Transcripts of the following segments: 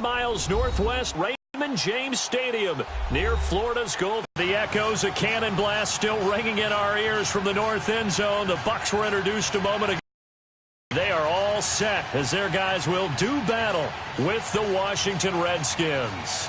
miles northwest Raymond James Stadium near Florida's Gulf. The echoes of cannon blast still ringing in our ears from the north end zone. The Bucs were introduced a moment ago. They are all set as their guys will do battle with the Washington Redskins.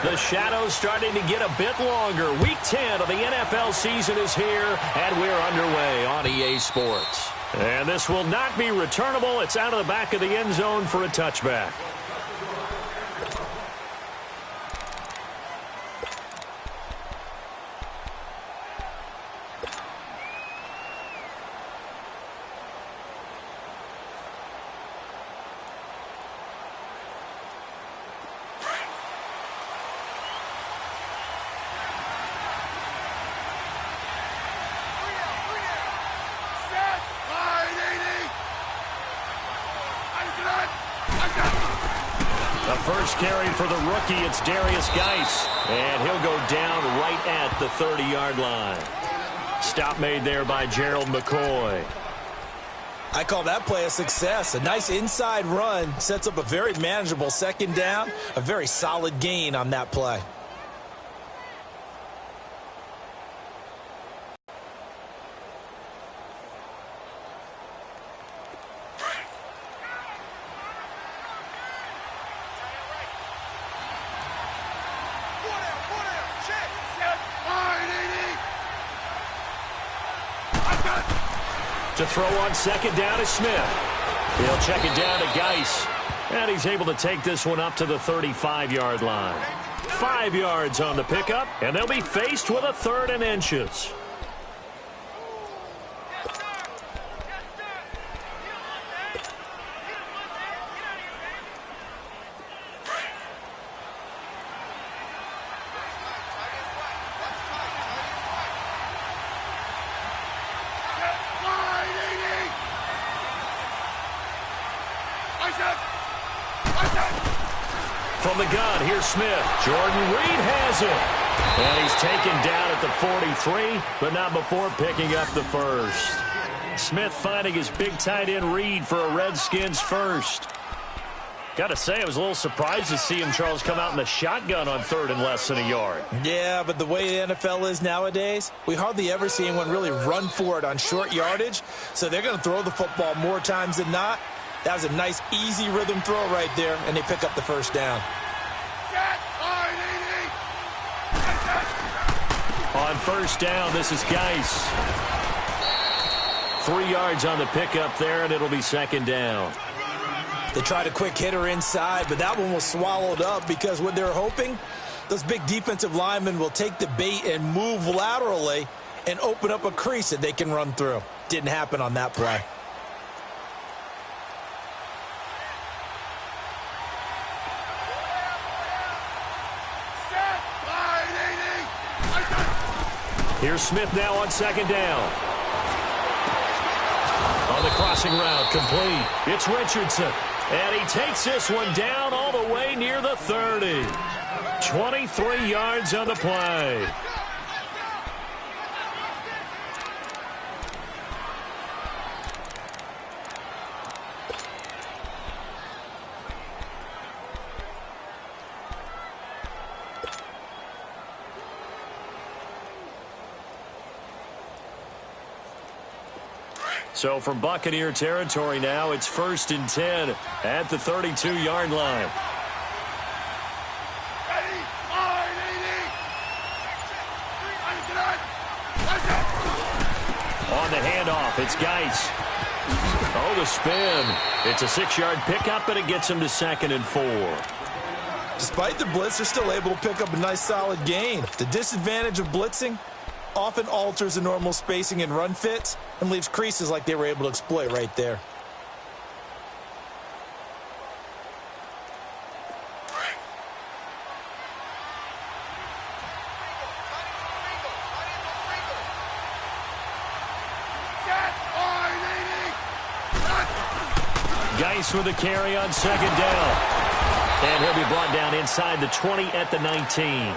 The shadow's starting to get a bit longer. Week 10 of the NFL season is here, and we're underway on EA Sports. And this will not be returnable. It's out of the back of the end zone for a touchback. The first carry for the rookie, it's Darius Geis, and he'll go down right at the 30-yard line. Stop made there by Gerald McCoy. I call that play a success. A nice inside run sets up a very manageable second down, a very solid gain on that play. To throw on second down is Smith. He'll check it down to Geis. And he's able to take this one up to the 35-yard line. 5 yards on the pickup, and they'll be faced with a 3rd and inches. From the gun, here's Smith. Jordan Reed has it. And he's taken down at the 43, but not before picking up the first. Smith finding his big tight end Reed for a Redskins first. Got to say, I was a little surprised to see him, Charles, come out in the shotgun on 3rd and less than a yard. Yeah, but the way the NFL is nowadays, we hardly ever see anyone really run for it on short yardage. So they're going to throw the football more times than not. That was a nice, easy rhythm throw right there, and they pick up the first down. On first down, this is Geis. 3 yards on the pickup there, and it'll be second down. They tried a quick hitter inside, but that one was swallowed up because what they're hoping, those big defensive linemen will take the bait and move laterally and open up a crease that they can run through. Didn't happen on that play. Here's Smith now on second down. On the crossing route, complete. It's Richardson. And he takes this one down all the way near the 30. 23 yards on the play. So from Buccaneer territory now, it's 1st and 10 at the 32-yard line. On the handoff, it's Geis. Oh, the spin. It's a 6-yard pickup, but it gets him to 2nd and 4. Despite the blitz, they're still able to pick up a nice solid gain. The disadvantage of blitzing often alters the normal spacing and run fits and leaves creases like they were able to exploit right there. Geis with a carry on second down. And he'll be brought down inside the 20 at the 19.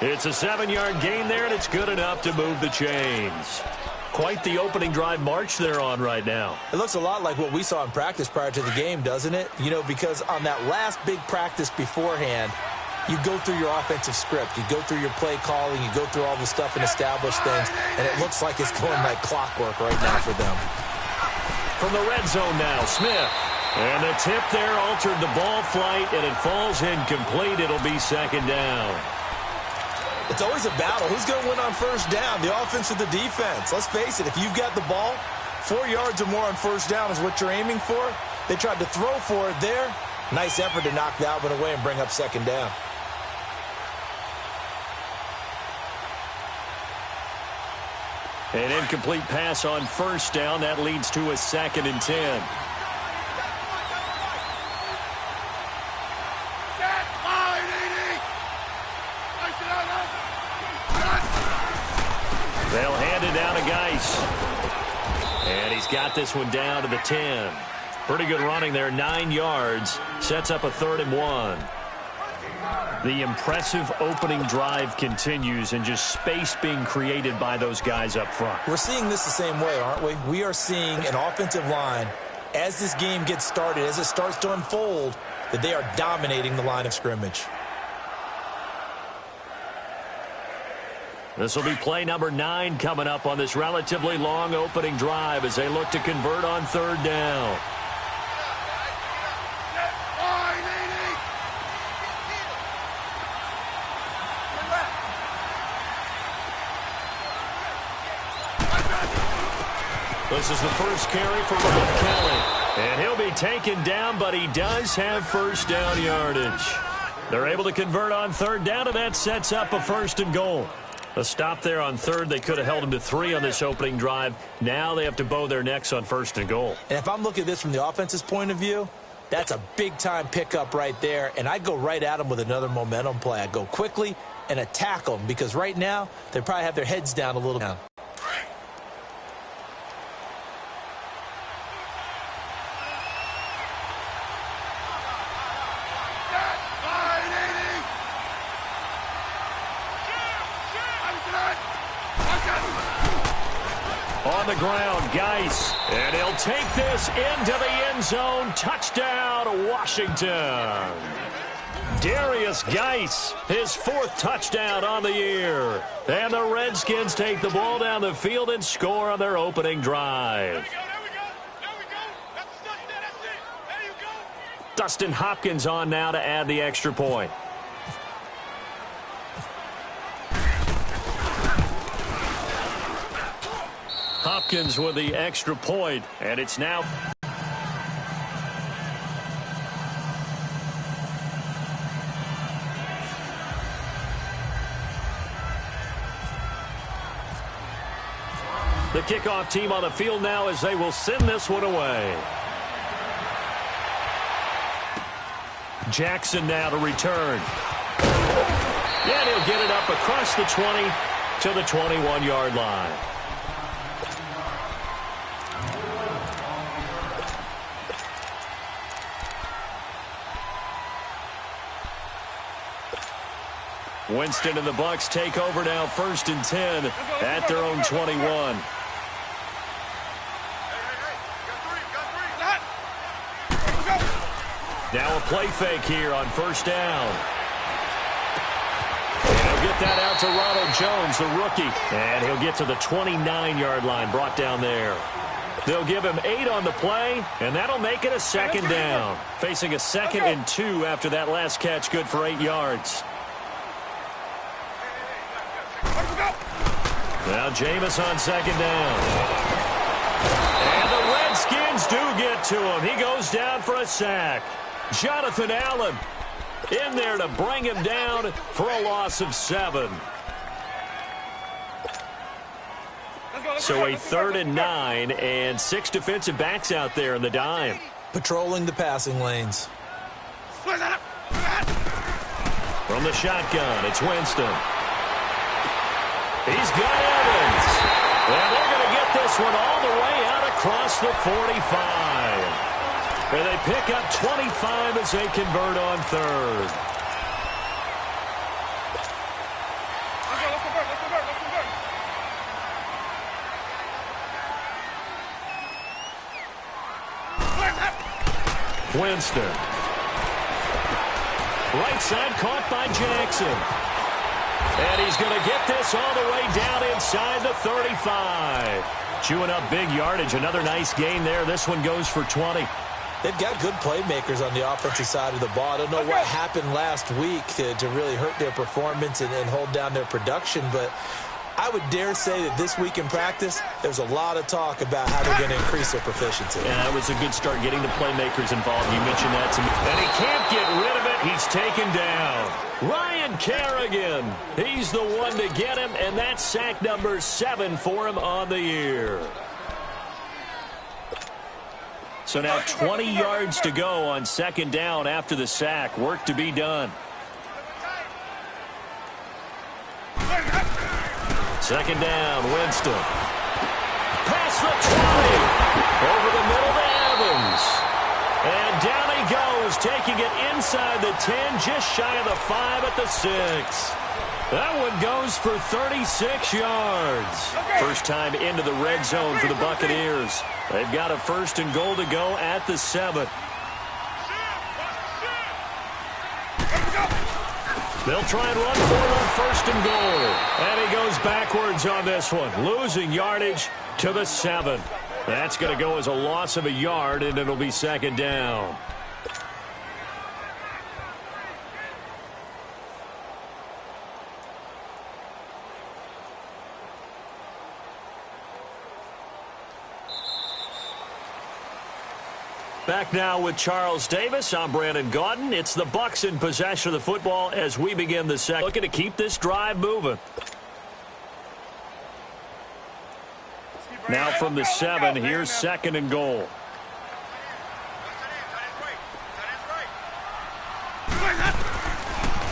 It's a 7-yard gain there, and it's good enough to move the chains. Quite the opening drive march they're on right now. It looks a lot like what we saw in practice prior to the game, doesn't it? You know, because on that last big practice beforehand, you go through your offensive script. You go through your play calling. You go through all the stuff and establish things. And it looks like it's going like clockwork right now for them. From the red zone now, Smith. And the tip there altered the ball flight, and it falls incomplete. It'll be second down. It's always a battle. Who's going to win on first down, the offense or the defense? Let's face it, if you've got the ball, 4 yards or more on first down is what you're aiming for. They tried to throw for it there. Nice effort to knock that one away and bring up second down. An incomplete pass on first down. That leads to a 2nd and 10. They'll hand it down to Geis. And he's got this one down to the 10. Pretty good running there, 9 yards. Sets up a 3rd and 1. The impressive opening drive continues, and just space being created by those guys up front. We're seeing this the same way, aren't we? We are seeing an offensive line, as this game gets started, as it starts to unfold, that they are dominating the line of scrimmage. This will be play number 9 coming up on this relatively long opening drive as they look to convert on 3rd down. This is the first carry for Kelly. And he'll be taken down, but he does have first down yardage. They're able to convert on 3rd down, and that sets up a 1st and goal. A stop there on 3rd. They could have held him to 3 on this opening drive. Now they have to bow their necks on 1st and goal. And if I'm looking at this from the offense's point of view, that's a big-time pickup right there. And I go right at them with another momentum play. I go quickly and attack them because right now they probably have their heads down a little. On the ground, Geis, and he'll take this into the end zone. Touchdown, Washington. Darius Geis, his 4th touchdown on the year. And the Redskins take the ball down the field and score on their opening drive. Dustin Hopkins on now to add the extra point. Hopkins with the extra point, and it's now the kickoff team on the field now as they will send this one away. Jackson now to return. And he'll get it up across the 20 to the 21-yard line. Winston and the Bucs take over now, 1st and 10 at their own 21. Now a play fake here on 1st down. And he'll get that out to Ronald Jones, the rookie. And he'll get to the 29-yard line, brought down there. They'll give him 8 on the play, and that'll make it a 2nd down. Facing a 2nd and 2 after that last catch, good for 8 yards. Now Jameis on 2nd down. And the Redskins do get to him. He goes down for a sack. Jonathan Allen in there to bring him down for a loss of 7. So a 3rd and 9 and 6 defensive backs out there in the dime. Patrolling the passing lanes. From the shotgun, it's Winston. He's got Evans. And they're going to get this one all the way out across the 45. And they pick up 25 as they convert on 3rd. Winston. Right side caught by Jackson. And he's going to get this all the way down inside the 35. Chewing up big yardage. Another nice gain there. This one goes for 20. They've got good playmakers on the offensive side of the ball. I don't know what happened last week to really hurt their performance and hold down their production, but I would dare say that this week in practice, there's a lot of talk about how they're going to increase their proficiency. Yeah, that was a good start getting the playmakers involved. You mentioned that to me. And he can't get rid of it. He's taken down. Ryan Kerrigan. He's the one to get him, and that's sack number 7 for him on the year. So now 20 yards to go on second down after the sack. Work to be done. Second down, Winston. Past the 20. Over the middle to Evans. And down he goes, taking it inside the 10, just shy of the 5 at the 6. That one goes for 36 yards. First time into the red zone for the Buccaneers. They've got a 1st and goal to go at the 7. They'll try and run for it on 1st and goal. And he goes backwards on this one, losing yardage to the 7. That's going to go as a loss of a yard, and it'll be second down. Back now with Charles Davis. I'm Brandon Gaudin. It's the Bucs in possession of the football as we begin the second. Looking to keep this drive moving. Now from the 7, here's 2nd and goal.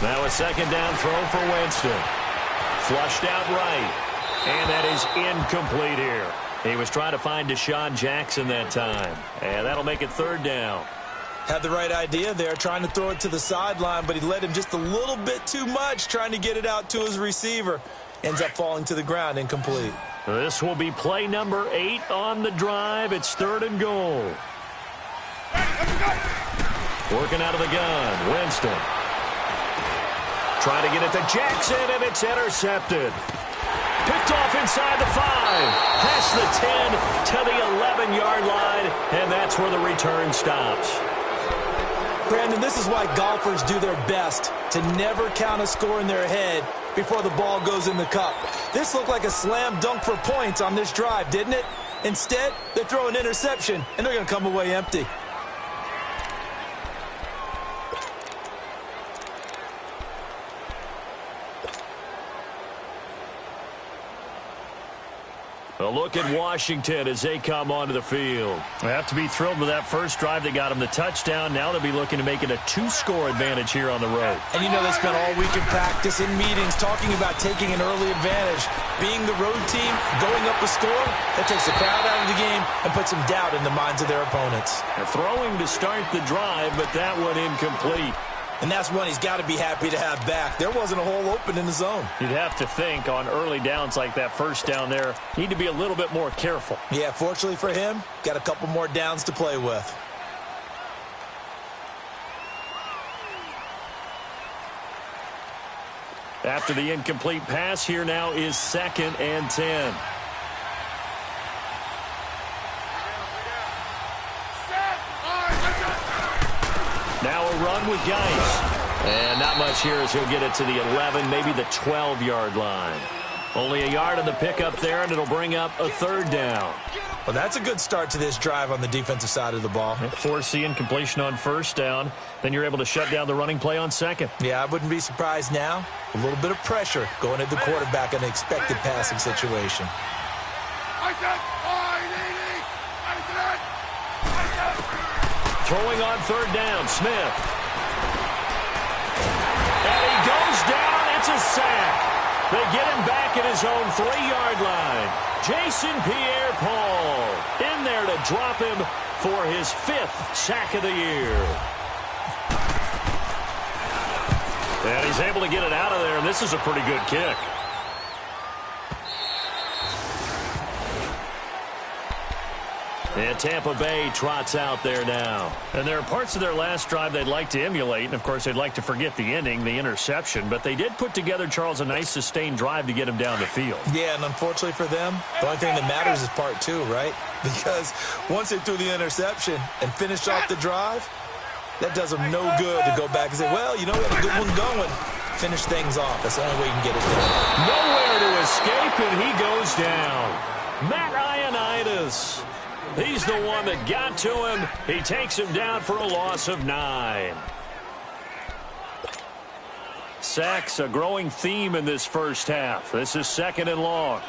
Now a 2nd down throw for Winston. Flushed out right. And that is incomplete here. He was trying to find Deshaun Jackson that time. And that'll make it 3rd down. Had the right idea there, trying to throw it to the sideline, but he led him just a little bit too much, trying to get it out to his receiver. Ends up falling to the ground, incomplete. This will be play number 8 on the drive. It's 3rd and goal. Working out of the gun, Winston. Trying to get it to Jackson, and it's intercepted. Picked off inside the 5, past the 10 to the 11-yard line, and that's where the return stops. Brandon, this is why golfers do their best to never count a score in their head before the ball goes in the cup. This looked like a slam dunk for points on this drive, didn't it? Instead, they throw an interception, and they're going to come away empty. A look at Washington as they come onto the field. They have to be thrilled with that first drive that got them the touchdown. Now they'll be looking to make it a 2-score advantage here on the road. And you know they spent all week in practice, in meetings, talking about taking an early advantage. Being the road team, going up a score, that takes the crowd out of the game and puts some doubt in the minds of their opponents. They're throwing to start the drive, but that one incomplete. And that's one he's got to be happy to have back. There wasn't a hole open in the zone. You'd have to think on early downs like that first down there, need to be a little bit more careful. Yeah, fortunately for him, got a couple more downs to play with. After the incomplete pass, here now is 2nd and 10. Now a run with Geis. And not much here as he'll get it to the 11, maybe the 12-yard line. Only a yard on the pickup there, and it'll bring up a 3rd down. Well, that's a good start to this drive on the defensive side of the ball. Force the incompletion on 1st down. Then you're able to shut down the running play on 2nd. Yeah, I wouldn't be surprised now. A little bit of pressure going at the quarterback in an expected passing situation. Throwing on 3rd down, Smith. And he goes down. It's a sack. They get him back at his own 3-yard line. Jason Pierre-Paul in there to drop him for his 5th sack of the year. And he's able to get it out of there, and this is a pretty good kick. And Tampa Bay trots out there now. And there are parts of their last drive they'd like to emulate. And, of course, they'd like to forget the ending, the interception. But they did put together, Charles, a nice sustained drive to get him down the field. Yeah, and unfortunately for them, the only thing that matters is part two, right? Because once they threw the interception and finished off the drive, that does them no good to go back and say, well, you know, we had a good one going. Finish things off. That's the only way you can get it done. Nowhere to escape, and he goes down. Matt Ioannidis. He's the one that got to him. He takes him down for a loss of 9. Sacks, a growing theme in this first half. This is 2nd and long.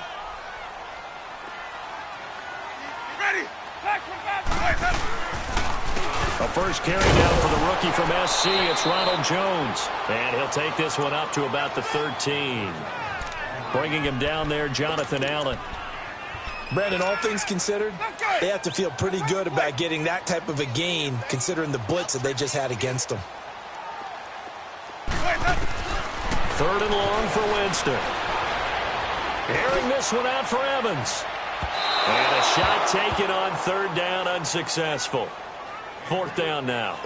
A first carry down for the rookie from SC. It's Ronald Jones. And he'll take this one up to about the 13. Bringing him down there, Jonathan Allen. Brandon, all things considered, they have to feel pretty good about getting that type of a gain, considering the blitz that they just had against them. 3rd and long for Winston. Airing this one out for Evans. And a shot taken on 3rd down, unsuccessful. 4th down now.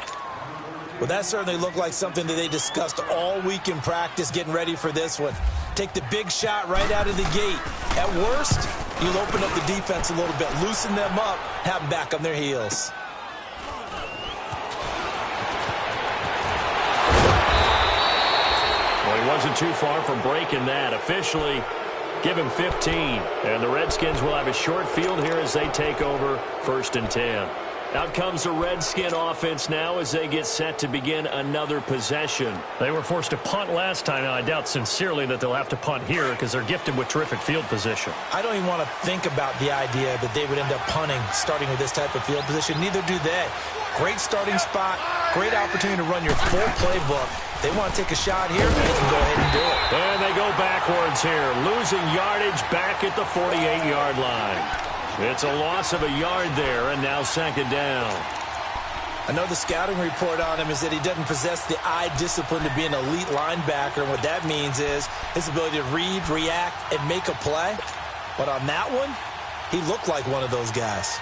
Well, that certainly looked like something that they discussed all week in practice getting ready for this one. Take the big shot right out of the gate. At worst, you'll open up the defense a little bit, loosen them up, have them back on their heels. Well, he wasn't too far from breaking that. Officially, give him 15. And the Redskins will have a short field here as they take over 1st and 10. Out comes the Redskin offense now as they get set to begin another possession. They were forced to punt last time. Now, I doubt sincerely that they'll have to punt here because they're gifted with terrific field position. I don't even want to think about the idea that they would end up punting starting with this type of field position. Neither do they. Great starting spot, great opportunity to run your full playbook. They want to take a shot here, they can go ahead and do it. And they go backwards here, losing yardage back at the 48-yard line. It's a loss of a yard there, and now 2nd down. I know the scouting report on him is that he doesn't possess the eye discipline to be an elite linebacker. And what that means is his ability to read, react, and make a play. But on that one, he looked like one of those guys.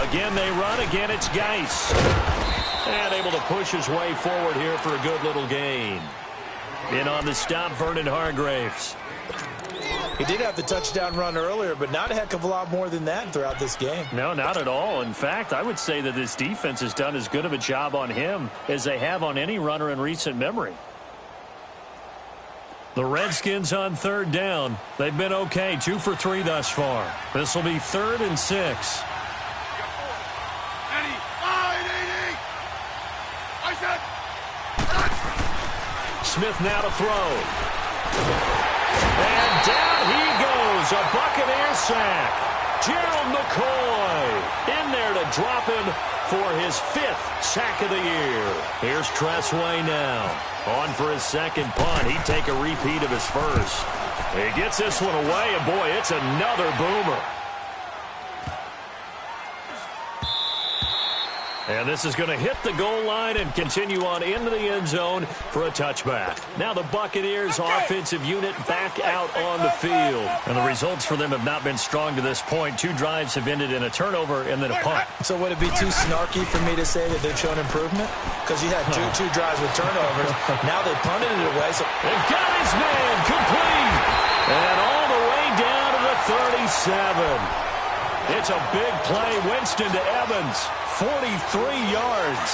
Again, they run. Again, it's Geis. And able to push his way forward here for a good little gain. In on the stop, Vernon Hargreaves. He did have the touchdown run earlier, but not a heck of a lot more than that throughout this game. No, not at all. In fact, I would say that this defense has done as good of a job on him as they have on any runner in recent memory. The Redskins on 3rd down. They've been okay, 2 for 3 thus far. This will be 3rd and 6. Smith now to throw. And down he goes. A Buccaneer sack. Gerald McCoy in there to drop him for his 5th sack of the year. Here's Tressway now. On for his 2nd punt. He'd take a repeat of his 1st. He gets this one away, and boy, it's another boomer. And this is going to hit the goal line and continue on into the end zone for a touchback. Now the Buccaneers offensive unit back out on the field. And the results for them have not been strong to this point. 2 drives have ended in a turnover and then a punt. So would it be too snarky for me to say that they've shown improvement? Because you had two drives with turnovers. Now they punted it away. So and got his man complete. And all the way down to the 37. It's a big play. Winston to Evans. 43 yards.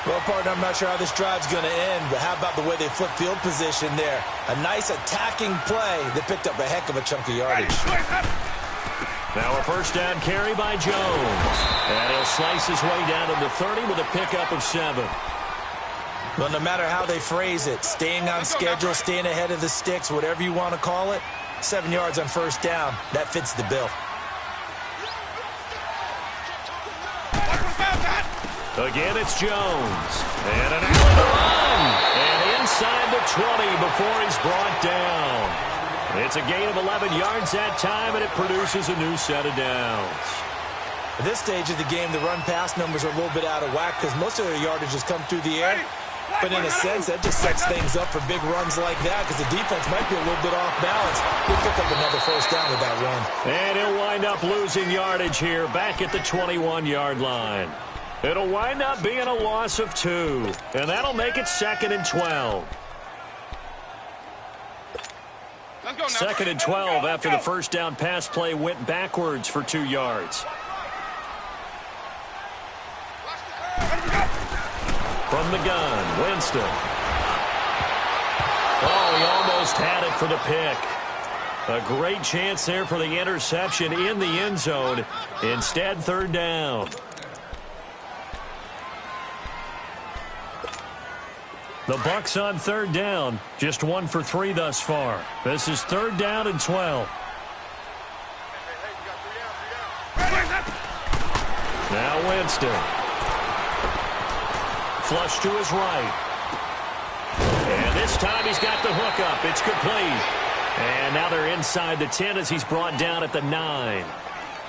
Well, partner, I'm not sure how this drive's going to end, but how about the way they flip field position there? A nice attacking play that picked up a heck of a chunk of yardage. Now a first down carry by Jones. And he'll slice his way down to the 30 with a pickup of 7. Well, no matter how they phrase it, staying on schedule, staying ahead of the sticks, whatever you want to call it, 7 yards on first down, that fits the bill. Again, it's Jones. And an Allen run. And inside the 20 before he's brought down. It's a gain of 11 yards that time, and it produces a new set of downs. At this stage of the game, the run-pass numbers are a little bit out of whack because most of their yardage has come through the air. But in a sense, that just sets things up for big runs like that because the defense might be a little bit off balance. He'll pick up another first down with that run. And he'll wind up losing yardage here back at the 21-yard line. It'll wind up being a loss of 2, and that'll make it 2nd and 12. 2nd and 12 after the first down pass play went backwards for 2 yards. From the gun, Winston. Oh, he almost had it for the pick. A great chance there for the interception in the end zone. Instead, 3rd down. The Bucs on 3rd down, just 1 for 3 thus far. This is 3rd down and 12. Now Winston. Flush to his right. And this time he's got the hook up. It's complete. And now they're inside the 10 as he's brought down at the 9.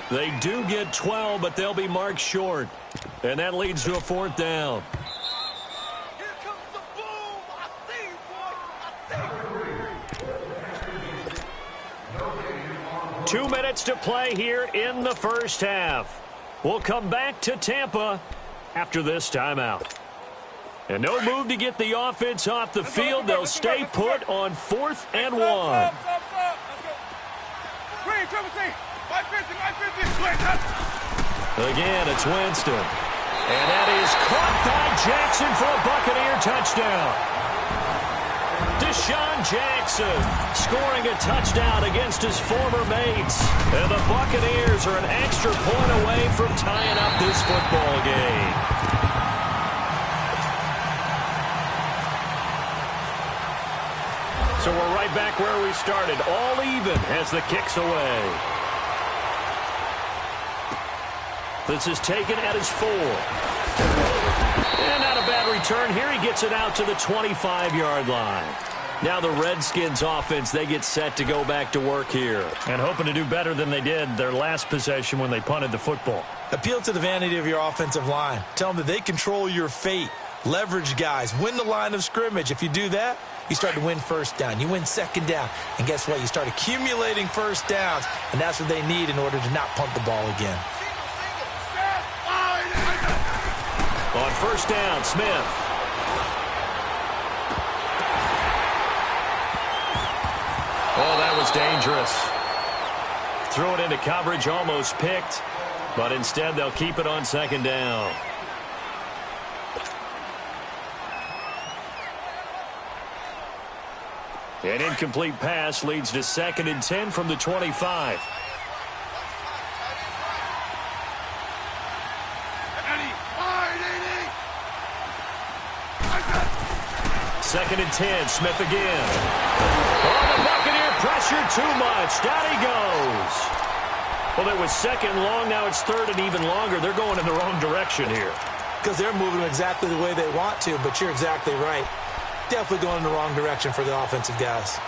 They do get 12, but they'll be marked short. And that leads to a 4th down. 2 minutes to play here in the first half. We'll come back to Tampa after this timeout. And no move to get the offense off the field. They'll stay put on 4th and 1. Again, it's Winston. And that is caught by Jackson for a Buccaneer touchdown. Deshaun Jackson scoring a touchdown against his former mates. And the Buccaneers are an extra point away from tying up this football game. So we're right back where we started. All even as the kick's away. This is taken at his 4. And not a bad return here. He gets it out to the 25-yard line. Now the Redskins offense, they get set to go back to work here. And hoping to do better than they did their last possession when they punted the football. Appeal to the vanity of your offensive line. Tell them that they control your fate. Leverage guys. Win the line of scrimmage. If you do that, you start to win first down. You win second down. And guess what? You start accumulating first downs. And that's what they need in order to not punt the ball again. On first down, Smith. Oh, that was dangerous. Threw it into coverage, almost picked. But instead, they'll keep it on 2nd down. An incomplete pass leads to 2nd and 10 from the 25. Second and 10, Smith again. Oh, the Buccaneer pressure too much. Down he goes. Well, it was 2nd long. Now it's 3rd and even longer. They're going in the wrong direction here. Because they're moving exactly the way they want to, but you're exactly right. Definitely going in the wrong direction for the offensive guys.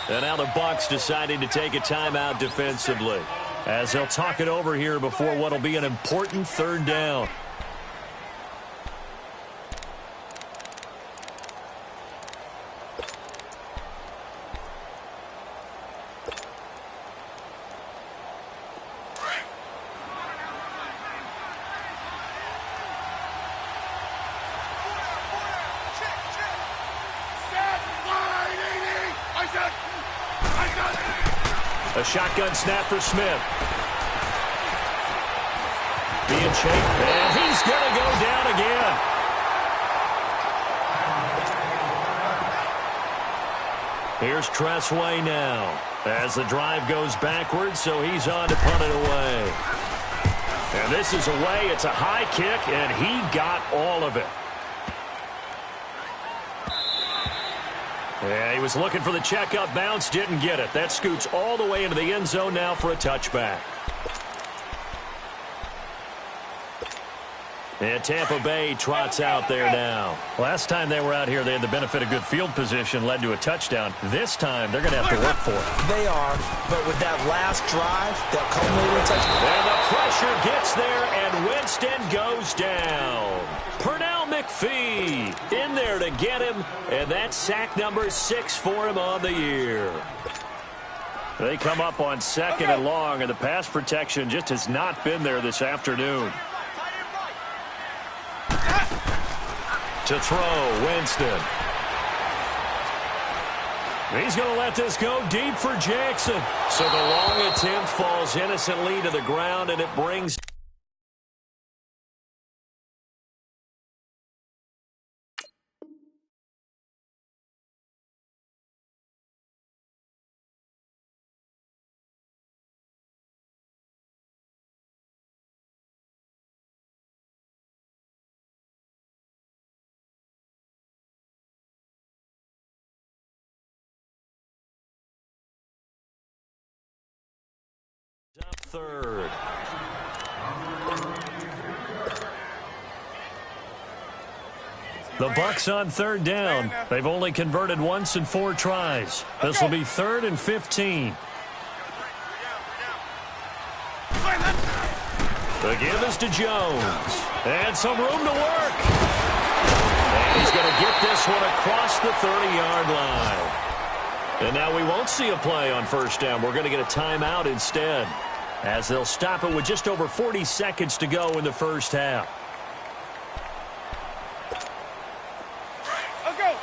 And now the Bucs deciding to take a timeout defensively as they'll talk it over here before what will be an important 3rd down. A shotgun snap for Smith. Being chased, and he's going to go down again. Here's Tressway now as the drive goes backwards, so he's on to punt it away. And this is away. It's a high kick, and he got all of it. Yeah, he was looking for the checkup bounce, didn't get it. That scoots all the way into the end zone now for a touchback. And Tampa Bay trots out there now. Last time they were out here, they had the benefit of good field position, led to a touchdown. This time, they're going to have to work for it. They are, but with that last drive, that culminating touchdown. And the pressure gets there, and Winston goes down. Pernell McPhee in there to get him, and that's sack number 6 for him on the year. They come up on 2nd and long, and the pass protection just has not been there this afternoon. To throw, Winston. He's going to let this go deep for Jackson. So the long attempt falls innocently to the ground, and it brings... Up 3rd. The Bucs on 3rd down. They've only converted once in 4 tries. This will be 3rd and 15. The give is to Jones. And some room to work. And he's going to get this one across the 30-yard line. And now we won't see a play on 1st down. We're going to get a timeout instead, as they'll stop it with just over 40 seconds to go in the 1st half. Let's go.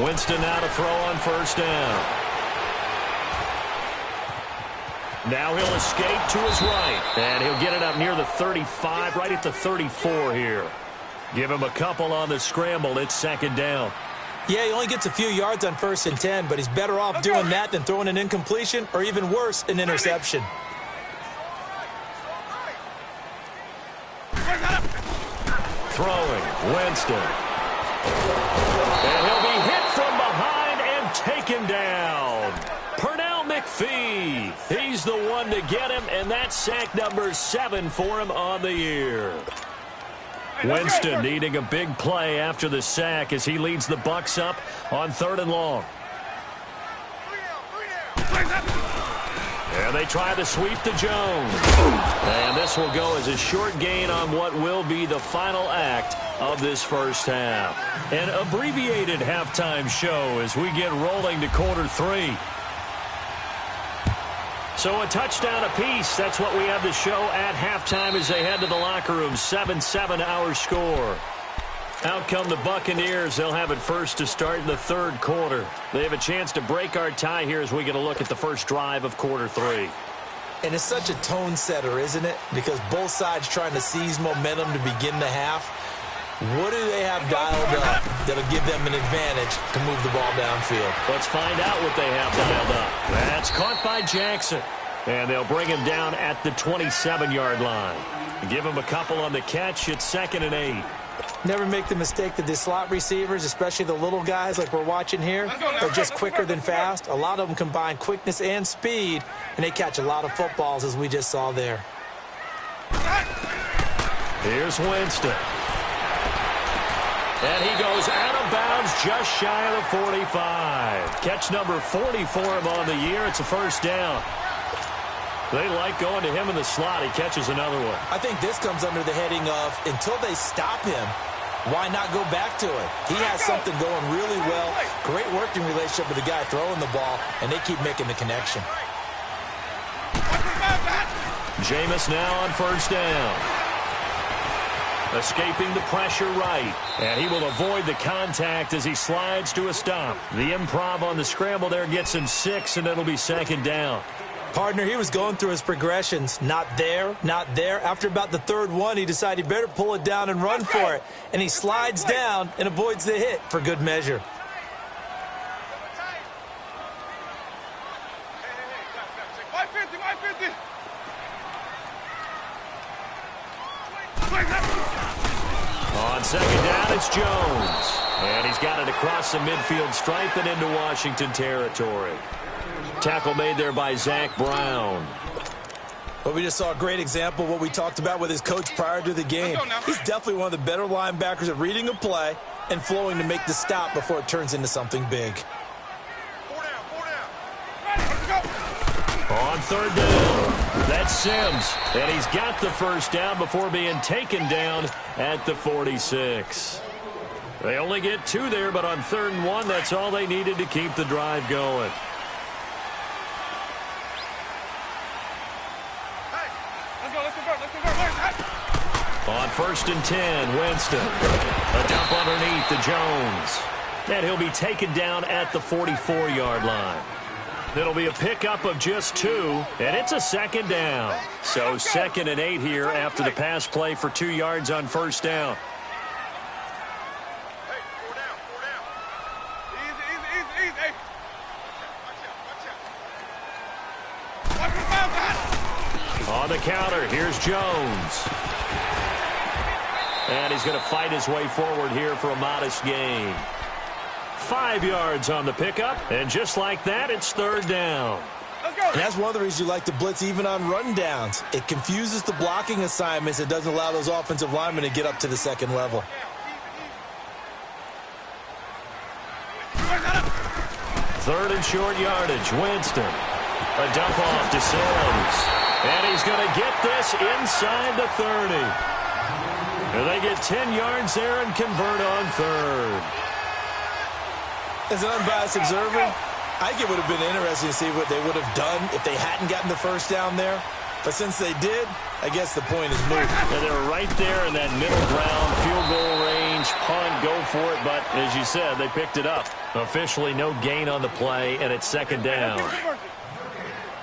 Winston now to throw on 1st down. Now he'll escape to his right, and he'll get it up near the 35, right at the 34 here. Give him a couple on the scramble. It's 2nd down. Yeah, he only gets a few yards on 1st and 10, but he's better off doing that than throwing an incompletion or even worse, an interception. Throwing, Winston. And he'll be hit from behind and taken down. Pernell McPhee. He's the one to get him, and that's sack number 7 for him on the year. Winston needing a big play after the sack as he leads the Bucs up on 3rd and long. And they try the sweep to Jones. And this will go as a short gain on what will be the final act of this 1st half. An abbreviated halftime show as we get rolling to quarter 3. So a touchdown apiece. That's what we have the show at halftime as they head to the locker room. 7-7 our score. Out come the Buccaneers. They'll have it first to start in the 3rd quarter. They have a chance to break our tie here as we get a look at the first drive of quarter 3. And it's such a tone setter, isn't it? Because both sides trying to seize momentum to begin the half. What do they have dialed up that'll give them an advantage to move the ball downfield? Let's find out what they have dialed up. That's caught by Jackson. And they'll bring him down at the 27-yard line. Give him a couple on the catch. It's 2nd and 8. Never make the mistake that the slot receivers, especially the little guys like we're watching here, are just quicker than fast. A lot of them combine quickness and speed, and they catch a lot of footballs, as we just saw there. Here's Winston. And he goes out of bounds just shy of the 45. Catch number 40 for him on the year. It's a 1st down. They like going to him in the slot. He catches another one. I think this comes under the heading of, until they stop him, why not go back to it? He has something going really well. Great working relationship with the guy throwing the ball, and they keep making the connection. Jameis now on 1st down. Escaping the pressure right. And he will avoid the contact as he slides to a stop. The improv on the scramble there gets him 6, and it'll be 2nd down. Partner, he was going through his progressions. Not there, not there. After about the 3rd one, he decided he better pull it down and run for it. And he slides down and avoids the hit for good measure. On 2nd down, it's Jones. And he's got it across the midfield stripe and into Washington territory. Tackle made there by Zach Brown. Well, we just saw a great example of what we talked about with his coach prior to the game. He's definitely one of the better linebackers at reading a play and flowing to make the stop before it turns into something big. On third down, that's Sims. And he's got the first down before being taken down at the 46. They only get 2 there, but on 3rd and 1, that's all they needed to keep the drive going. On 1st and 10, Winston. A dump underneath to Jones. And he'll be taken down at the 44-yard line. It'll be a pickup of just 2, and it's a 2nd down. So 2nd and 8 here after the pass play for 2 yards on 1st down. On the counter, here's Jones. And he's going to fight his way forward here for a modest gain. 5 yards on the pickup, and just like that, it's 3rd down. And that's one of the reasons you like to blitz even on rundowns. It confuses the blocking assignments. It doesn't allow those offensive linemen to get up to the 2nd level. 3rd and short yardage, Winston. A dump off to Sims. And he's going to get this inside the 30. And they get 10 yards there and convert on 3rd. As an unbiased observer, I think it would have been interesting to see what they would have done if they hadn't gotten the first down there. But since they did, I guess the point is moot. And they were right there in that middle ground, field goal range, punt, go for it. But as you said, they picked it up. Officially no gain on the play, and it's 2nd down.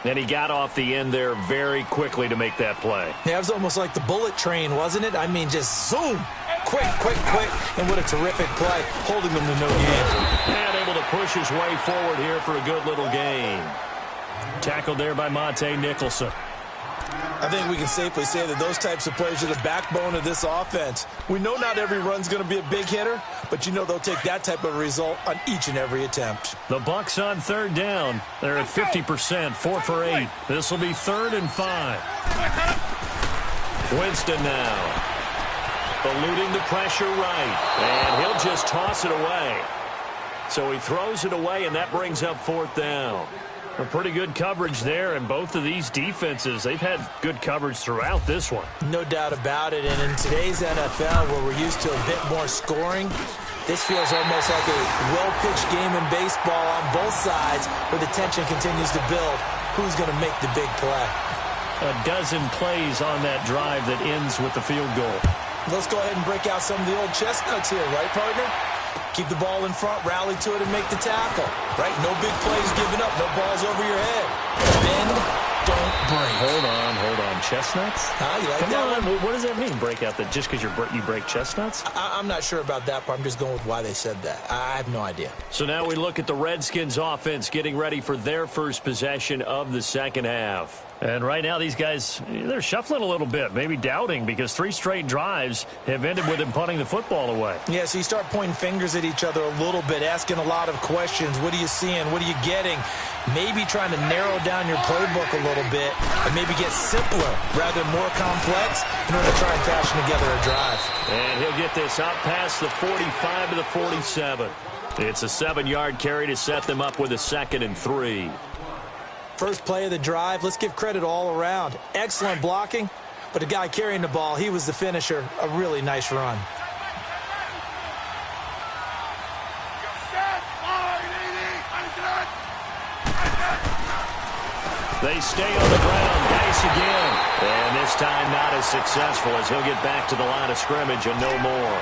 And he got off the end there very quickly to make that play. Yeah, it was almost like the bullet train, wasn't it? I mean, just zoom. Quick, quick, quick. And what a terrific play, holding them to no gain. And able to push his way forward here for a good little gain. Tackled there by Monte Nicholson. I think we can safely say that those types of plays are the backbone of this offense. We know not every run's going to be a big hitter, but you know they'll take that type of result on each and every attempt. The Bucs on 3rd down. They're at 50%, 4 for 8. This will be 3rd and 5. Winston now. Eluding the pressure right. And he'll just toss it away. So he throws it away, and that brings up 4th down. A pretty good coverage there, and both of these defenses, they've had good coverage throughout this one. No doubt about it, and in today's NFL, where we're used to a bit more scoring, this feels almost like a well-pitched game in baseball on both sides, where the tension continues to build. Who's going to make the big play? A dozen plays on that drive that ends with the field goal. Let's go ahead and break out some of the old chestnuts here, right, partner? Keep the ball in front, rally to it, and make the tackle. Right? No big plays given up, no balls over your head. Bend, don't break. Hold on. Chestnuts? You like Come that on. one? What does that mean, break out? That just because you break chestnuts? I'm not sure about that part. I'm just going with why they said that. I have no idea. So now we look at the Redskins offense getting ready for their first possession of the 2nd half. And right now, these guys, they're shuffling a little bit, maybe doubting, because 3 straight drives have ended with them punting the football away. Yeah, so you start pointing fingers at each other a little bit, asking a lot of questions. What are you seeing? What are you getting? Maybe trying to narrow down your playbook a little bit and maybe get simpler rather than more complex in order to try and fashion together a drive. And he'll get this out past the 45 to the 47. It's a 7-yard carry to set them up with a 2nd and 3. First play of the drive, let's give credit all around. Excellent blocking, but the guy carrying the ball, he was the finisher. A really nice run. They stay on the ground, dice again. And this time not as successful as he'll get back to the line of scrimmage and no more.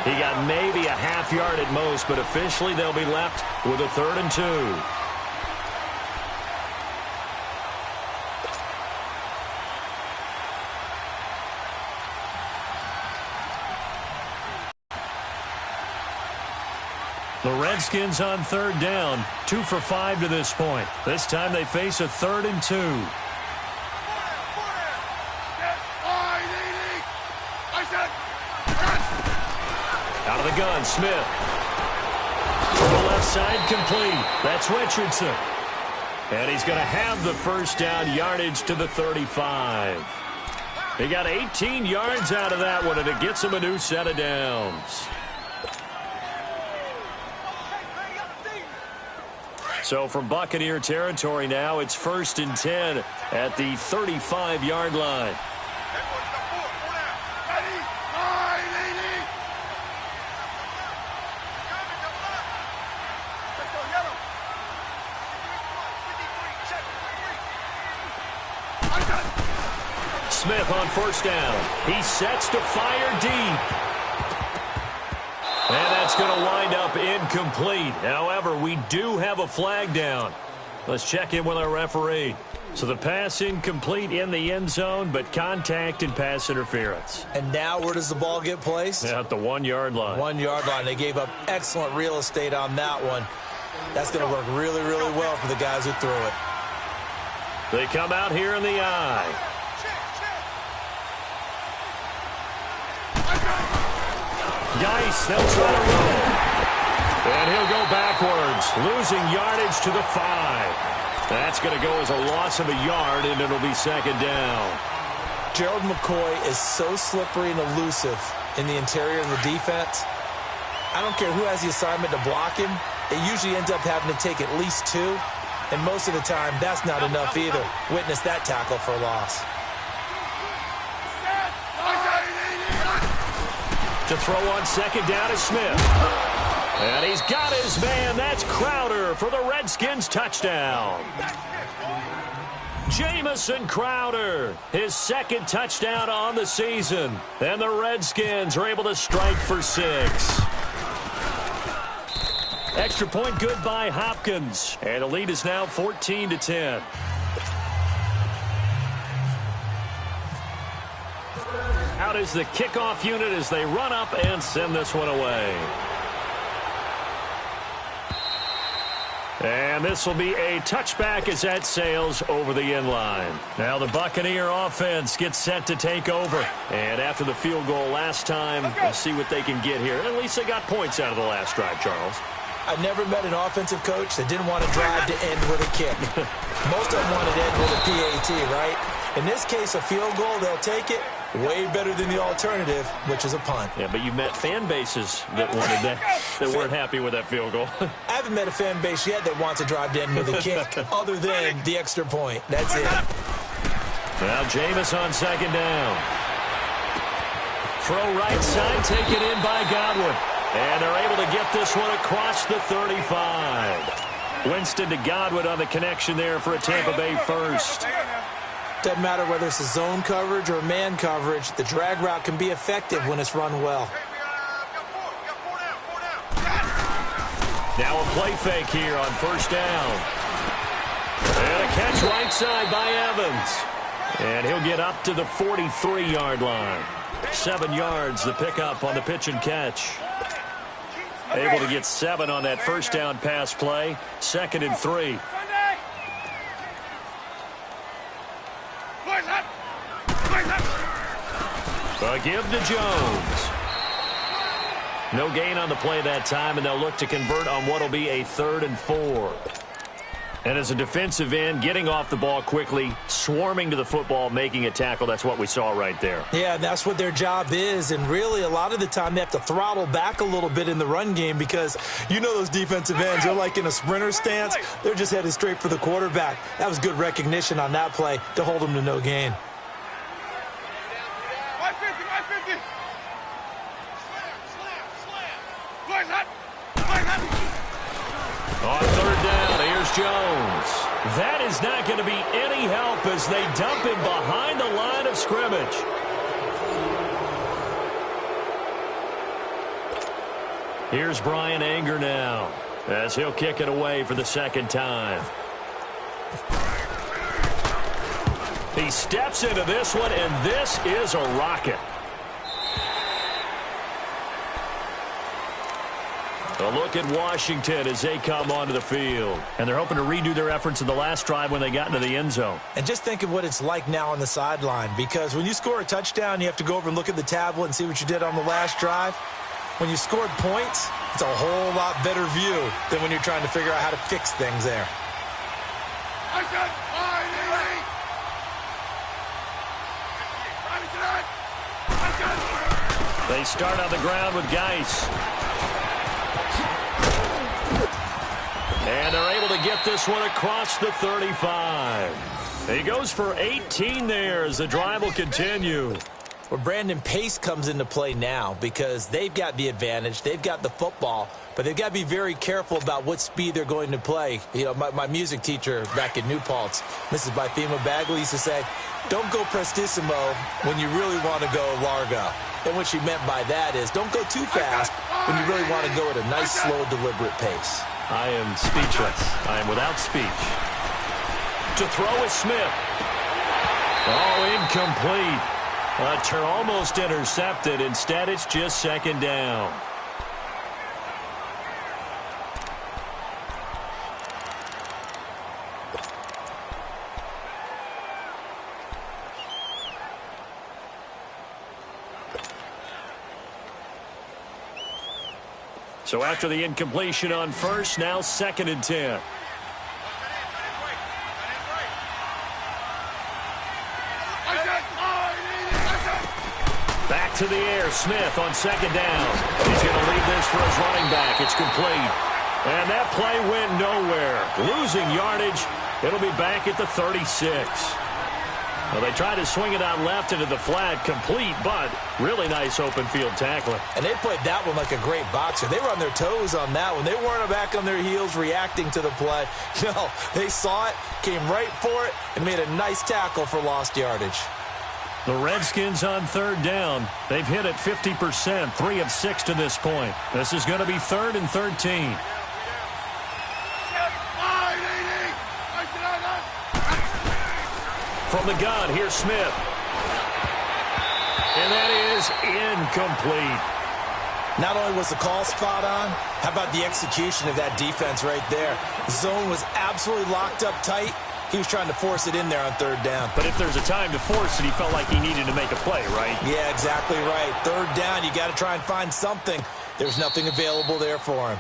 He got maybe a half yard at most, but officially they'll be left with a 3rd and 2. The Redskins on 3rd down, 2 for 5 to this point. This time they face a 3rd and 2. Out Out of the gun, Smith. To the left side, complete. That's Richardson. And he's going to have the first down, yardage to the 35. He got 18 yards out of that one, and it gets him a new set of downs. So from Buccaneer territory now, it's 1st and 10 at the 35-yard line. Smith on first down. He sets to fire deep. And that's going to wind up incomplete. However, we do have a flag down. Let's check in with our referee. So the pass incomplete in the end zone, but contact and pass interference. And now where does the ball get placed? At the 1-yard line. 1-yard line. They gave up excellent real estate on that one. That's going to work really, really well for the guys who threw it. They come out here in the eye. Geis, they'll try to roll. And he'll go backwards, losing yardage to the 5. That's going to go as a loss of a yard, and it'll be second down. Gerald McCoy is so slippery and elusive in the interior of the defense. I don't care who has the assignment to block him. It usually ends up having to take at least 2. And most of the time, that's not enough either. Witness that tackle for a loss. To throw on second down is Smith. And he's got his man. That's Crowder for the Redskins touchdown. Jamison Crowder, his second touchdown on the season. And the Redskins are able to strike for 6. Extra point good by Hopkins. And the lead is now 14-10. Out is the kickoff unit as they run up and send this one away. And this will be a touchback as that sails over the end line. Now the Buccaneer offense gets set to take over. And after the field goal last time, we'll see what they can get here. At least they got points out of the last drive, Charles. I never met an offensive coach that didn't want to drive to end with a kick. Most of them wanted to end with a PAT, right? In this case, a field goal, they'll take it. Way better than the alternative, which is a punt. Yeah, but you met fan bases that wanted that, that weren't happy with that field goal. I haven't met a fan base yet that wants to drive to end with a kick, other than the extra point. That's it. Now Jameis on second down. Throw right side, taken in by Godwin. And they're able to get this one across the 35. Winston to Godwin on the connection there for a Tampa Bay first. Doesn't matter whether it's a zone coverage or man coverage, the drag route can be effective when it's run well. Now a play fake here on first down. And a catch right side by Evans. And he'll get up to the 43-yard line. 7 yards the pickup on the pitch and catch. Able to get 7 on that first down pass play. 2nd and 3. A give to Jones. No gain on the play that time, and they'll look to convert on what will be a 3rd and 4. And as a defensive end, getting off the ball quickly, swarming to the football, making a tackle, that's what we saw right there. Yeah, that's what their job is, and really a lot of the time they have to throttle back a little bit in the run game because you know those defensive ends, they're like in a sprinter stance. They're just headed straight for the quarterback. That was good recognition on that play to hold them to no gain. On 3rd down, here's Jones. That is not going to be any help as they dump him behind the line of scrimmage. Here's Brian Anger now as he'll kick it away for the 2nd time. He steps into this one, and this is a rocket. A look at Washington as they come onto the field. And they're hoping to redo their efforts in the last drive when they got into the end zone. And just think of what it's like now on the sideline, because when you score a touchdown, you have to go over and look at the tablet and see what you did on the last drive. when you scored points, it's a whole lot better view than when you're trying to figure out how to fix things there. They start on the ground with Geis. And they're able to get this one across the 35. He goes for 18 there as the drive will continue. Well, Brandon, pace comes into play now because they've got the advantage. They've got the football, but they've got to be very careful about what speed they're going to play. You know, my music teacher back in New Paltz, Mrs. Bythema Bagley, used to say, don't go prestissimo when you really want to go largo. And what she meant by that is don't go too fast when you really want to go at a nice, slow, deliberate pace. I am speechless. I am without speech. To throw is Smith. Oh, incomplete. Almost intercepted. Instead, it's just second down. So after the incompletion on first, now 2nd and 10. Back to the air. Smith on 2nd down. He's going to leave this for his running back. It's complete. And that play went nowhere. Losing yardage. It'll be back at the 36. Well, they tried to swing it out left into the flat, complete, but really nice open field tackling. And they played that one like a great boxer. They were on their toes on that one. They weren't back on their heels reacting to the play. No, they saw it, came right for it, and made a nice tackle for lost yardage. The Redskins on 3rd down. They've hit it 50%, 3 of 6 to this point. This is going to be 3rd and 13. From the gun, here's Smith. And that is incomplete. Not only was the call spot on, how about the execution of that defense right there? The zone was absolutely locked up tight. He was trying to force it in there on 3rd down. But if there's a time to force it, he felt like he needed to make a play, right? Yeah, exactly right. 3rd down, you got to try and find something. There's nothing available there for him.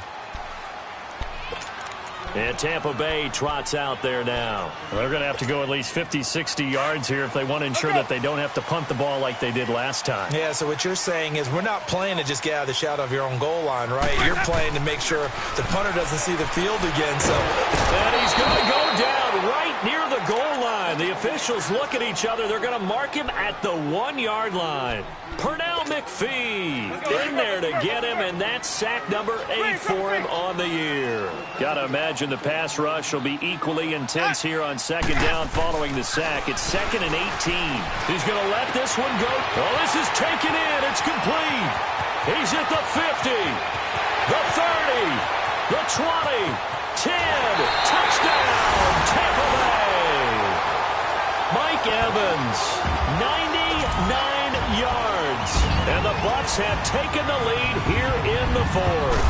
And Tampa Bay trots out there now. They're going to have to go at least 50, 60 yards here if they want to ensure that they don't have to punt the ball like they did last time. Yeah, so what you're saying is we're not playing to just get out of the shadow of your own goal line, right? You're playing to make sure the punter doesn't see the field again. So, and he's going to go down right near the goal line. The officials look at each other. They're going to mark him at the 1-yard line. Pernell McPhee in there to get him, and that's sack number 8 for him on the year. Got to imagine the pass rush will be equally intense here on 2nd down following the sack. It's 2nd and 18. He's going to let this one go. Well, this is taken in. It's complete. He's at the 50, the 30, the 20, 10. Touchdown, Tampa Bay. Mike Evans, 99 yards. And the Bucs have taken the lead here in the 4th.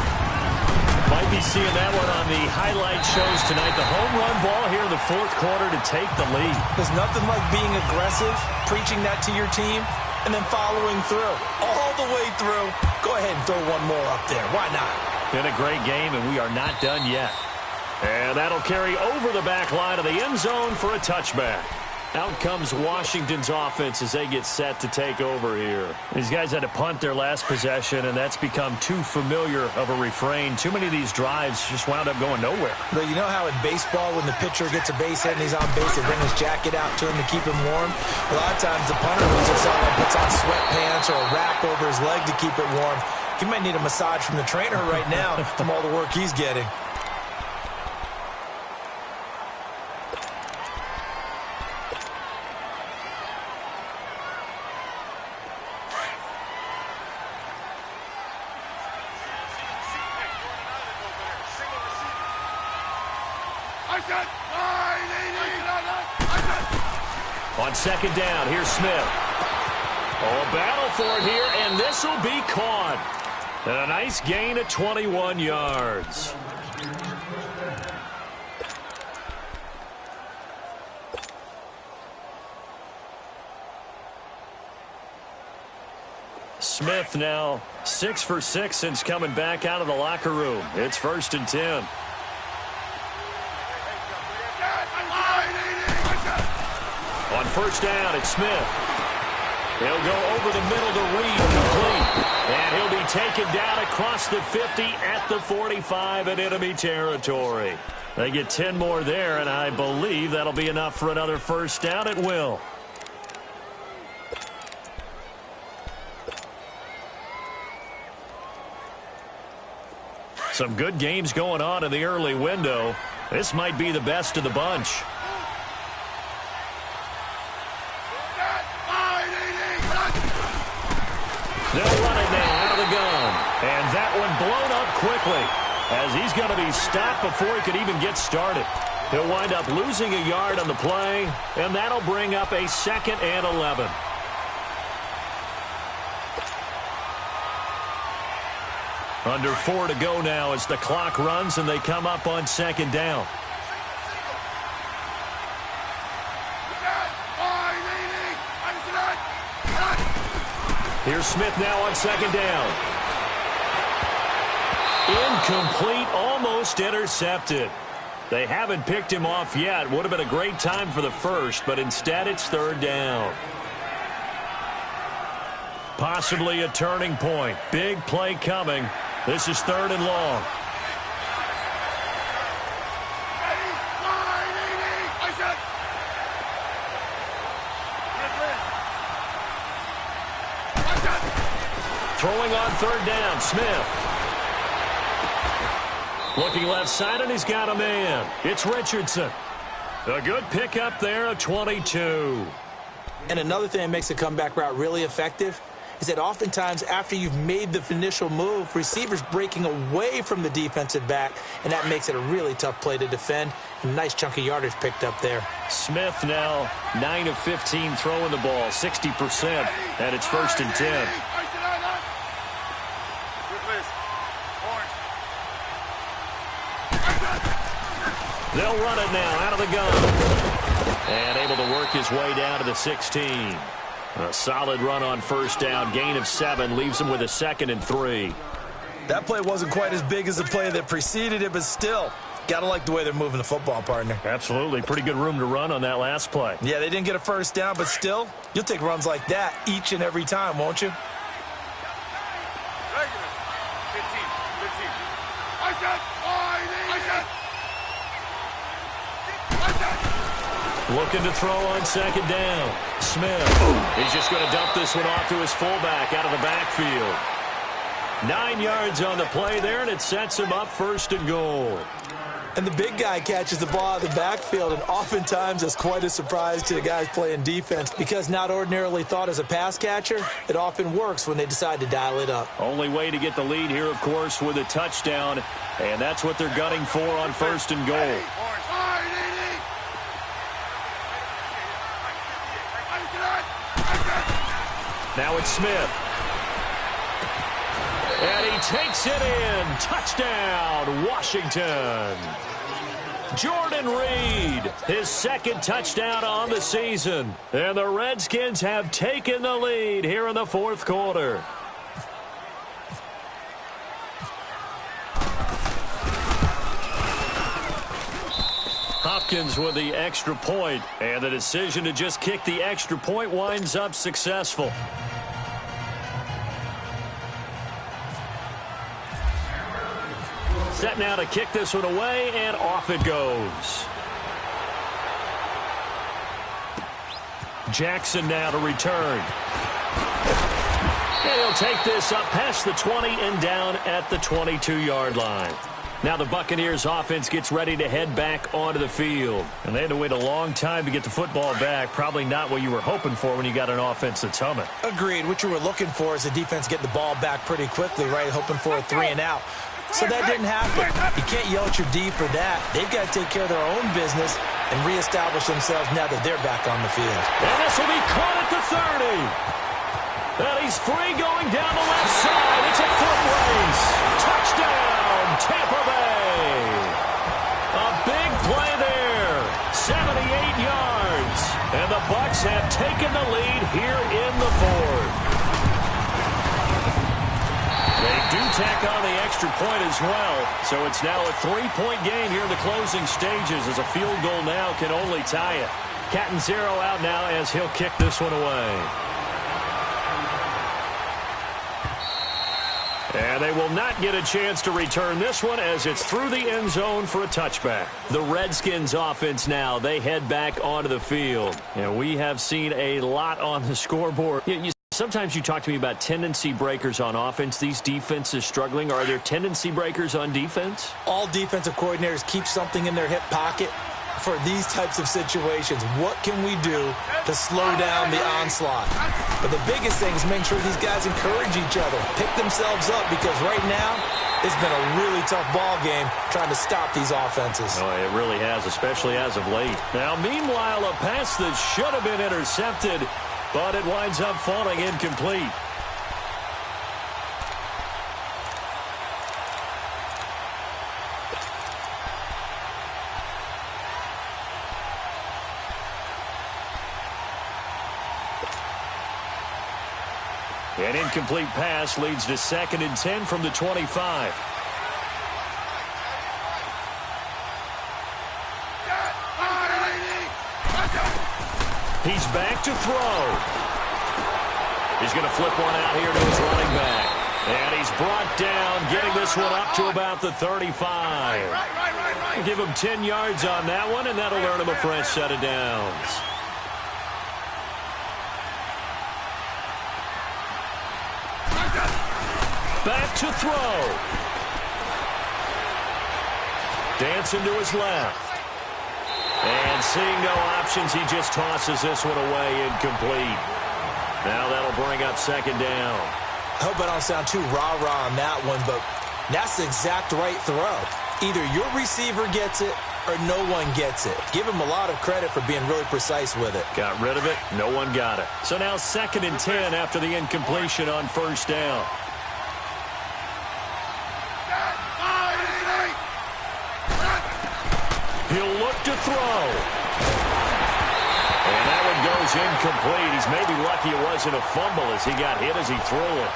Might be seeing that one on the highlight shows tonight. The home run ball here in the 4th quarter to take the lead. There's nothing like being aggressive, preaching that to your team, and then following through. All the way through. Go ahead and throw one more up there. Why not? Been a great game, and we are not done yet. And that'll carry over the back line of the end zone for a touchback. Out comes Washington's offense as they get set to take over here. These guys had to punt their last possession, and that's become too familiar of a refrain. Too many of these drives just wound up going nowhere. But you know how in baseball, when the pitcher gets a base hit and he's on base, they bring his jacket out to him to keep him warm? A lot of times the punter loses just puts on sweatpants or a wrap over his leg to keep it warm. He might need a massage from the trainer right now from all the work he's getting. On 2nd down, here's Smith. Oh, a battle for it here, and this will be caught. And a nice gain of 21 yards. Smith now 6 for 6 since coming back out of the locker room. It's 1st and 10. On 1st down, it's Smith. He'll go over the middle to Reed, complete. And he'll be taken down across the 50 at the 45 in enemy territory. They get 10 more there, and I believe that'll be enough for another 1st down. It will. Some good games going on in the early window. This might be the best of the bunch. They'll run it now out of the gun. And that one blown up quickly, as he's going to be stopped before he could even get started. He'll wind up losing a yard on the play, and that'll bring up a 2nd and 11. Under 4 to go now as the clock runs and they come up on 2nd down. Here's Smith now on 2nd down. Incomplete, almost intercepted. They haven't picked him off yet. Would have been a great time for the first, but instead it's 3rd down. Possibly a turning point. Big play coming. This is 3rd and long. Throwing on 3rd down, Smith. Looking left side, and he's got a man. It's Richardson. A good pickup there, a 22. And another thing that makes a comeback route really effective is that oftentimes after you've made the initial move, receivers breaking away from the defensive back, and that makes it a really tough play to defend. A nice chunk of yardage picked up there. Smith now 9 of 15 throwing the ball, 60%, and it's 1st and 10. They'll run it now out of the gun. And able to work his way down to the 16. A solid run on 1st down. Gain of 7 leaves him with a 2nd and 3. That play wasn't quite as big as the play that preceded it, but still, got to like the way they're moving the football, partner. Absolutely. Pretty good room to run on that last play. Yeah, they didn't get a 1st down, but still, you'll take runs like that each and every time, won't you? Looking to throw on 2nd down. Smith. He's just going to dump this one off to his fullback out of the backfield. 9 yards on the play there, and it sets him up 1st and goal. And the big guy catches the ball out of the backfield, and oftentimes it's quite a surprise to the guys playing defense because not ordinarily thought as a pass catcher, it often works when they decide to dial it up. Only way to get the lead here, of course, with a touchdown, and that's what they're gunning for on 1st and goal. Now it's Smith. And he takes it in. Touchdown, Washington. Jordan Reed, his 2nd touchdown on the season. And the Redskins have taken the lead here in the 4th quarter. Hopkins with the extra point, and the decision to just kick the extra point winds up successful. Set now to kick this one away, and off it goes. Jackson now to return. And he'll take this up past the 20 and down at the 22-yard line. Now the Buccaneers offense gets ready to head back onto the field. And they had to wait a long time to get the football back. Probably not what you were hoping for when you got an offense that's humming. Agreed. What you were looking for is the defense get the ball back pretty quickly, right? Hoping for a 3 and out. So that didn't happen. You can't yell at your D for that. They've got to take care of their own business and reestablish themselves now that they're back on the field. And this will be caught at the 30. And he's free going down the left side. It's a foot race. Touchdown, Tampa Bay. A big play there. 78 yards. And the Bucs have taken the lead here in the 4th. extra point as well. So it's now a 3-point game here in the closing stages, as a field goal now can only tie it. Cat and zero out now as he'll kick this one away. And they will not get a chance to return this one, as it's through the end zone for a touchback. The Redskins offense now, they head back onto the field. And we have seen a lot on the scoreboard. Sometimes you talk to me about tendency breakers on offense. These defenses struggling. Are there tendency breakers on defense? All defensive coordinators keep something in their hip pocket for these types of situations. What can we do to slow down the onslaught? But the biggest thing is make sure these guys encourage each other, pick themselves up, because right now it's been a really tough ball game trying to stop these offenses. Oh, it really has, especially as of late. Now, meanwhile, a pass that should have been intercepted, but it winds up falling incomplete. An incomplete pass leads to 2nd and 10 from the 25. He's back to throw. He's going to flip one out here to his running back. And he's brought down, getting this one up to about the 35. We'll give him 10 yards on that one, and that'll earn him a fresh set of downs. Back to throw. Dancing to his left. And seeing no options, he just tosses this one away, incomplete. Now that'll bring up 2nd down. I hope I don't sound too rah-rah on that one, but that's the exact right throw. Either your receiver gets it or no one gets it. Give him a lot of credit for being really precise with it. Got rid of it. No one got it. So now 2nd and 10 after the incompletion on 1st down. He'll look to throw. And that one goes incomplete. He's maybe lucky it wasn't a fumble as he got hit as he threw it.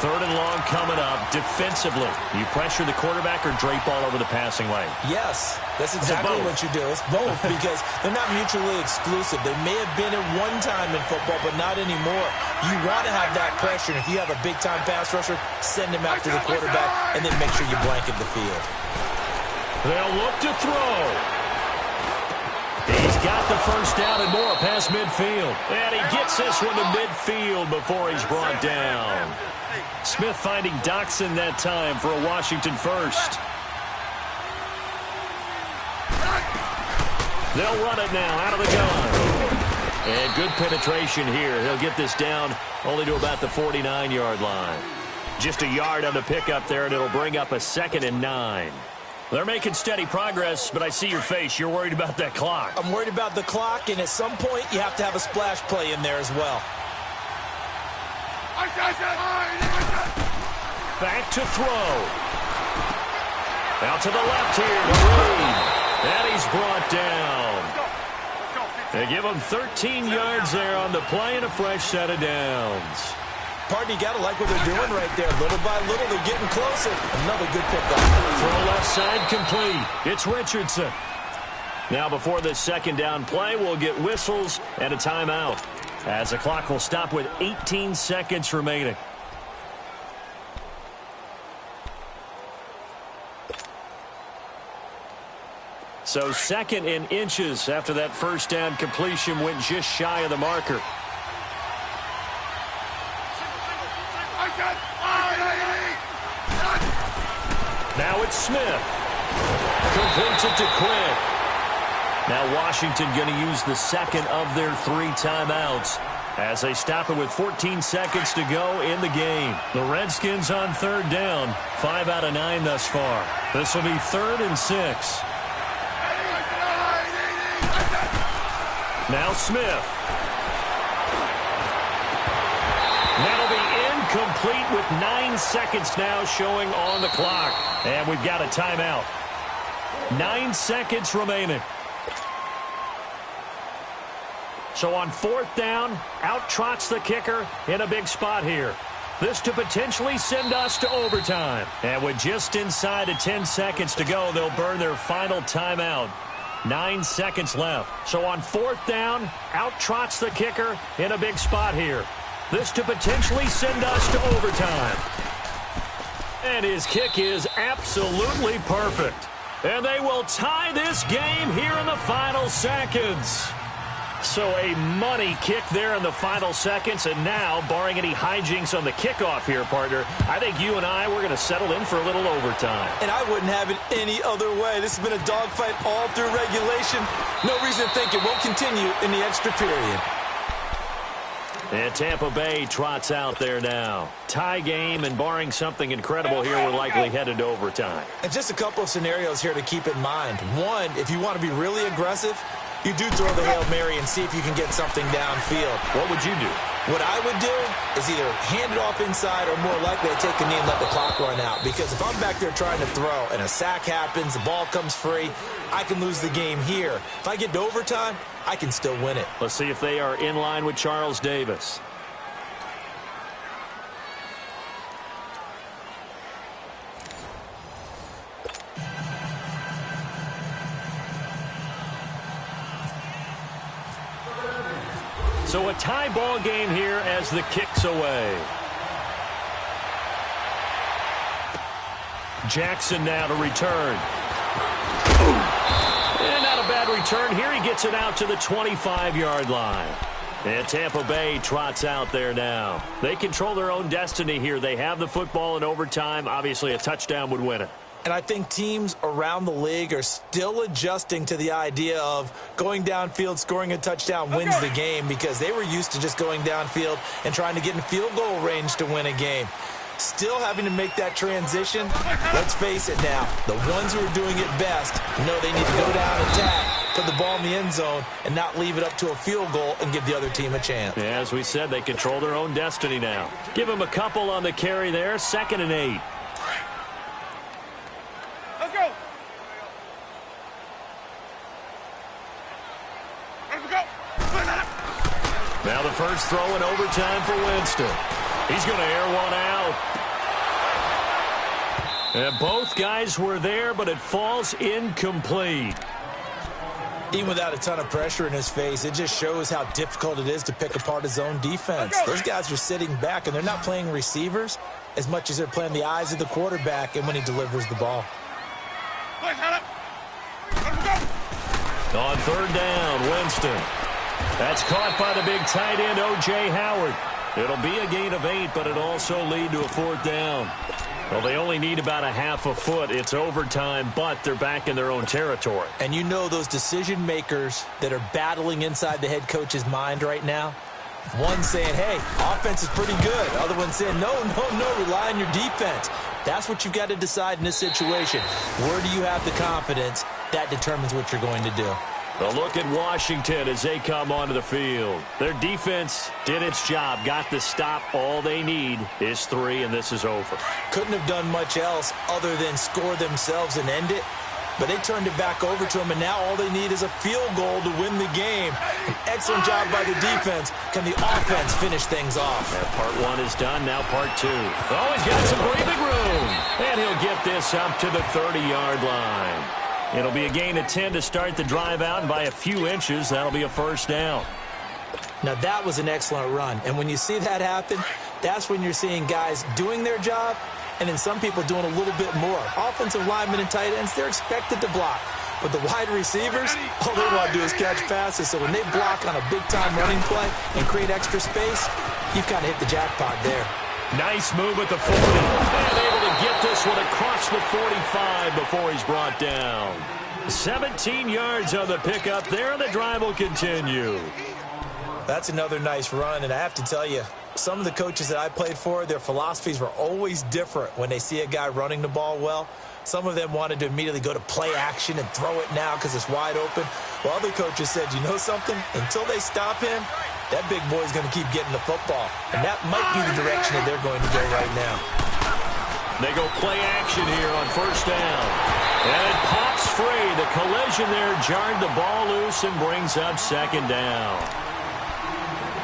3rd and long coming up. Defensively, you pressure the quarterback or drape all over the passing lane? Yes, that's exactly what you do. It's both because they're not mutually exclusive. They may have been at one time in football, but not anymore. You want to have that pressure, and if you have a big-time pass rusher, send him after the quarterback, and then make sure you blanket the field. They'll look to throw. He's got the 1st down and more past midfield. And he gets this one to midfield before he's brought down. Smith finding Doxson that time for a Washington 1st. They'll run it now out of the gun. And good penetration here. He'll get this down only to about the 49-yard line. Just a yard on the pickup there, and it'll bring up a 2nd and 9. They're making steady progress, but I see your face. You're worried about that clock. I'm worried about the clock, and at some point, you have to have a splash play in there as well. Back to throw. Out to the left here to Reed. And he's brought down. They give him 13 yards there on the play and a fresh set of downs. Pardon, you got to like what they're doing right there. Little by little, they're getting closer. Another good pickup. Throw left side complete. It's Richardson. Now before this 2nd down play, we'll get whistles and a timeout, as the clock will stop with 18 seconds remaining. So 2nd in inches after that 1st down completion went just shy of the marker. Now it's Smith. Completes it to Quick. Now Washington going to use the 2nd of their 3 timeouts as they stop it with 14 seconds to go in the game. The Redskins on 3rd down. 5 out of 9 thus far. This will be 3rd and 6. Now Smith. That'll be incomplete with 9 seconds now showing on the clock. And we've got a timeout. 9 seconds remaining. So on 4th down, out trots the kicker in a big spot here. This to potentially send us to overtime. And with just inside of 10 seconds to go, they'll burn their final timeout. 9 seconds left. So on 4th down, out trots the kicker in a big spot here. This to potentially send us to overtime. And his kick is absolutely perfect. And they will tie this game here in the final seconds. So a money kick there in the final seconds. And now, barring any hijinks on the kickoff here, partner, I think you and I, we're going to settle in for a little overtime. And I wouldn't have it any other way. This has been a dogfight all through regulation. No reason to think it won't continue in the extra period. And Tampa Bay trots out there now. Tie game, and barring something incredible here, we're likely headed to overtime. And just a couple of scenarios here to keep in mind. One, if you want to be really aggressive, you do throw the Hail Mary and see if you can get something downfield. What would you do? What I would do is either hand it off inside or more likely to take a knee and let the clock run out. Because if I'm back there trying to throw and a sack happens, the ball comes free, I can lose the game here. If I get to overtime, I can still win it. Let's see if they are in line with Charles Davis. So a tie ball game here as the kick's away. Jackson now to return. And not a bad return here. He gets it out to the 25-yard line. And Tampa Bay trots out there now. They control their own destiny here. They have the football in overtime. Obviously, a touchdown would win it. And I think teams around the league are still adjusting to the idea of going downfield, scoring a touchdown wins the game, because they were used to just going downfield and trying to get in field goal range to win a game. Still having to make that transition. Let's face it now, the ones who are doing it best know they need to go down, attack, put the ball in the end zone, and not leave it up to a field goal and give the other team a chance. Yeah, as we said, they control their own destiny now. Give them a couple on the carry there, 2nd and 8. Now the first throw in overtime for Winston. He's going to air one out. And both guys were there, but it falls incomplete. Even without a ton of pressure in his face, it just shows how difficult it is to pick apart his own defense. Those guys are sitting back, and they're not playing receivers as much as they're playing the eyes of the quarterback and when he delivers the ball. On 3rd down, Winston. That's caught by the big tight end, O.J. Howard. It'll be a gain of 8, but it'll also lead to a 4th down. Well, they only need about a half a foot. It's overtime, but they're back in their own territory. And you know those decision makers that are battling inside the head coach's mind right now? One saying, hey, offense is pretty good. Other one saying, no, rely on your defense. That's what you've got to decide in this situation. Where do you have the confidence? That determines what you're going to do. A look at Washington as they come onto the field. Their defense did its job, got the stop. All they need is 3, and this is over. Couldn't have done much else other than score themselves and end it. But they turned it back over to them, and now all they need is a field goal to win the game. An excellent job by the defense. Can the offense finish things off? And part 1 is done, now part 2. Oh, he's got some breathing room. And he'll get this up to the 30-yard line. It'll be a gain of 10 to start the drive out, and by a few inches, that'll be a 1st down. Now, that was an excellent run. And when you see that happen, that's when you're seeing guys doing their job, and then some people doing a little bit more. Offensive linemen and tight ends, they're expected to block. But the wide receivers, all they want to do is catch passes. So when they block on a big-time running play and create extra space, you've kind of hit the jackpot there. Nice move at the 40. And able to get this one across the 45 before he's brought down. 17 yards on the pickup there, and the drive will continue. That's another nice run, and I have to tell you, some of the coaches that I played for, their philosophies were always different when they see a guy running the ball well. Some of them wanted to immediately go to play action and throw it now because it's wide open. While other coaches said, you know something? Until they stop him, that big boy's going to keep getting the football. And that might be the direction that they're going to go right now. They go play action here on 1st down. And it pops free. The collision there jarred the ball loose and brings up 2nd down.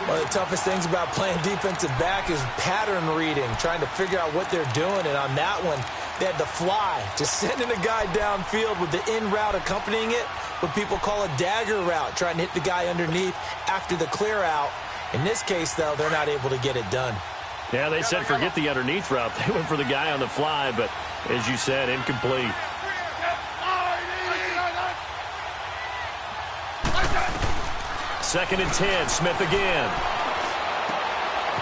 One of the toughest things about playing defensive back is pattern reading, trying to figure out what they're doing. And on that one, they had the fly, just sending a guy downfield with the in route accompanying it, what people call a dagger route, trying to hit the guy underneath after the clear out. In this case, though, they're not able to get it done. Yeah, they said forget the underneath route. They went for the guy on the fly, but as you said, incomplete. Second and 10, Smith again.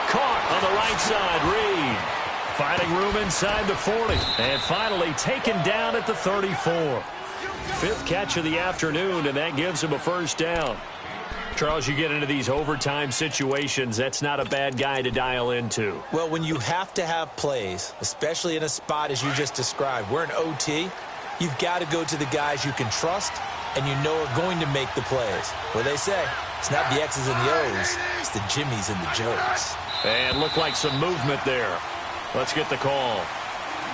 Caught on the right side, Reed. Finding room inside the 40. And finally taken down at the 34. Fifth catch of the afternoon, and that gives him a first down. Charles, you get into these overtime situations, that's not a bad guy to dial into. Well, when you have to have plays, especially in a spot as you just described, we're in OT, you've got to go to the guys you can trust and you know are going to make the plays. What they say, it's not the X's and the O's, it's the Jimmies and the Joes. And looked like some movement there. Let's get the call.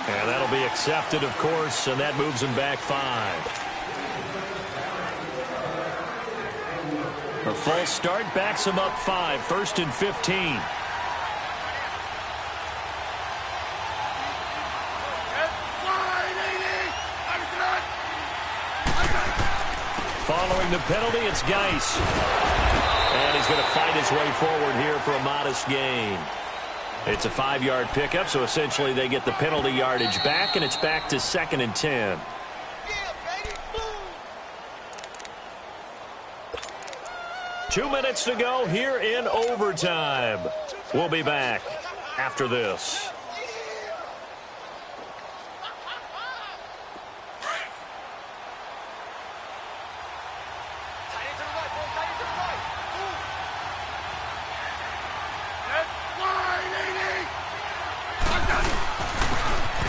And that'll be accepted, of course, and that moves him back 5. A false start backs him up 5, 1st and 15. Following the penalty, it's Geis. And he's going to fight his way forward here for a modest gain. It's a 5-yard pickup, so essentially they get the penalty yardage back, and it's back to 2nd and 10. 2 minutes to go here in overtime. We'll be back after this.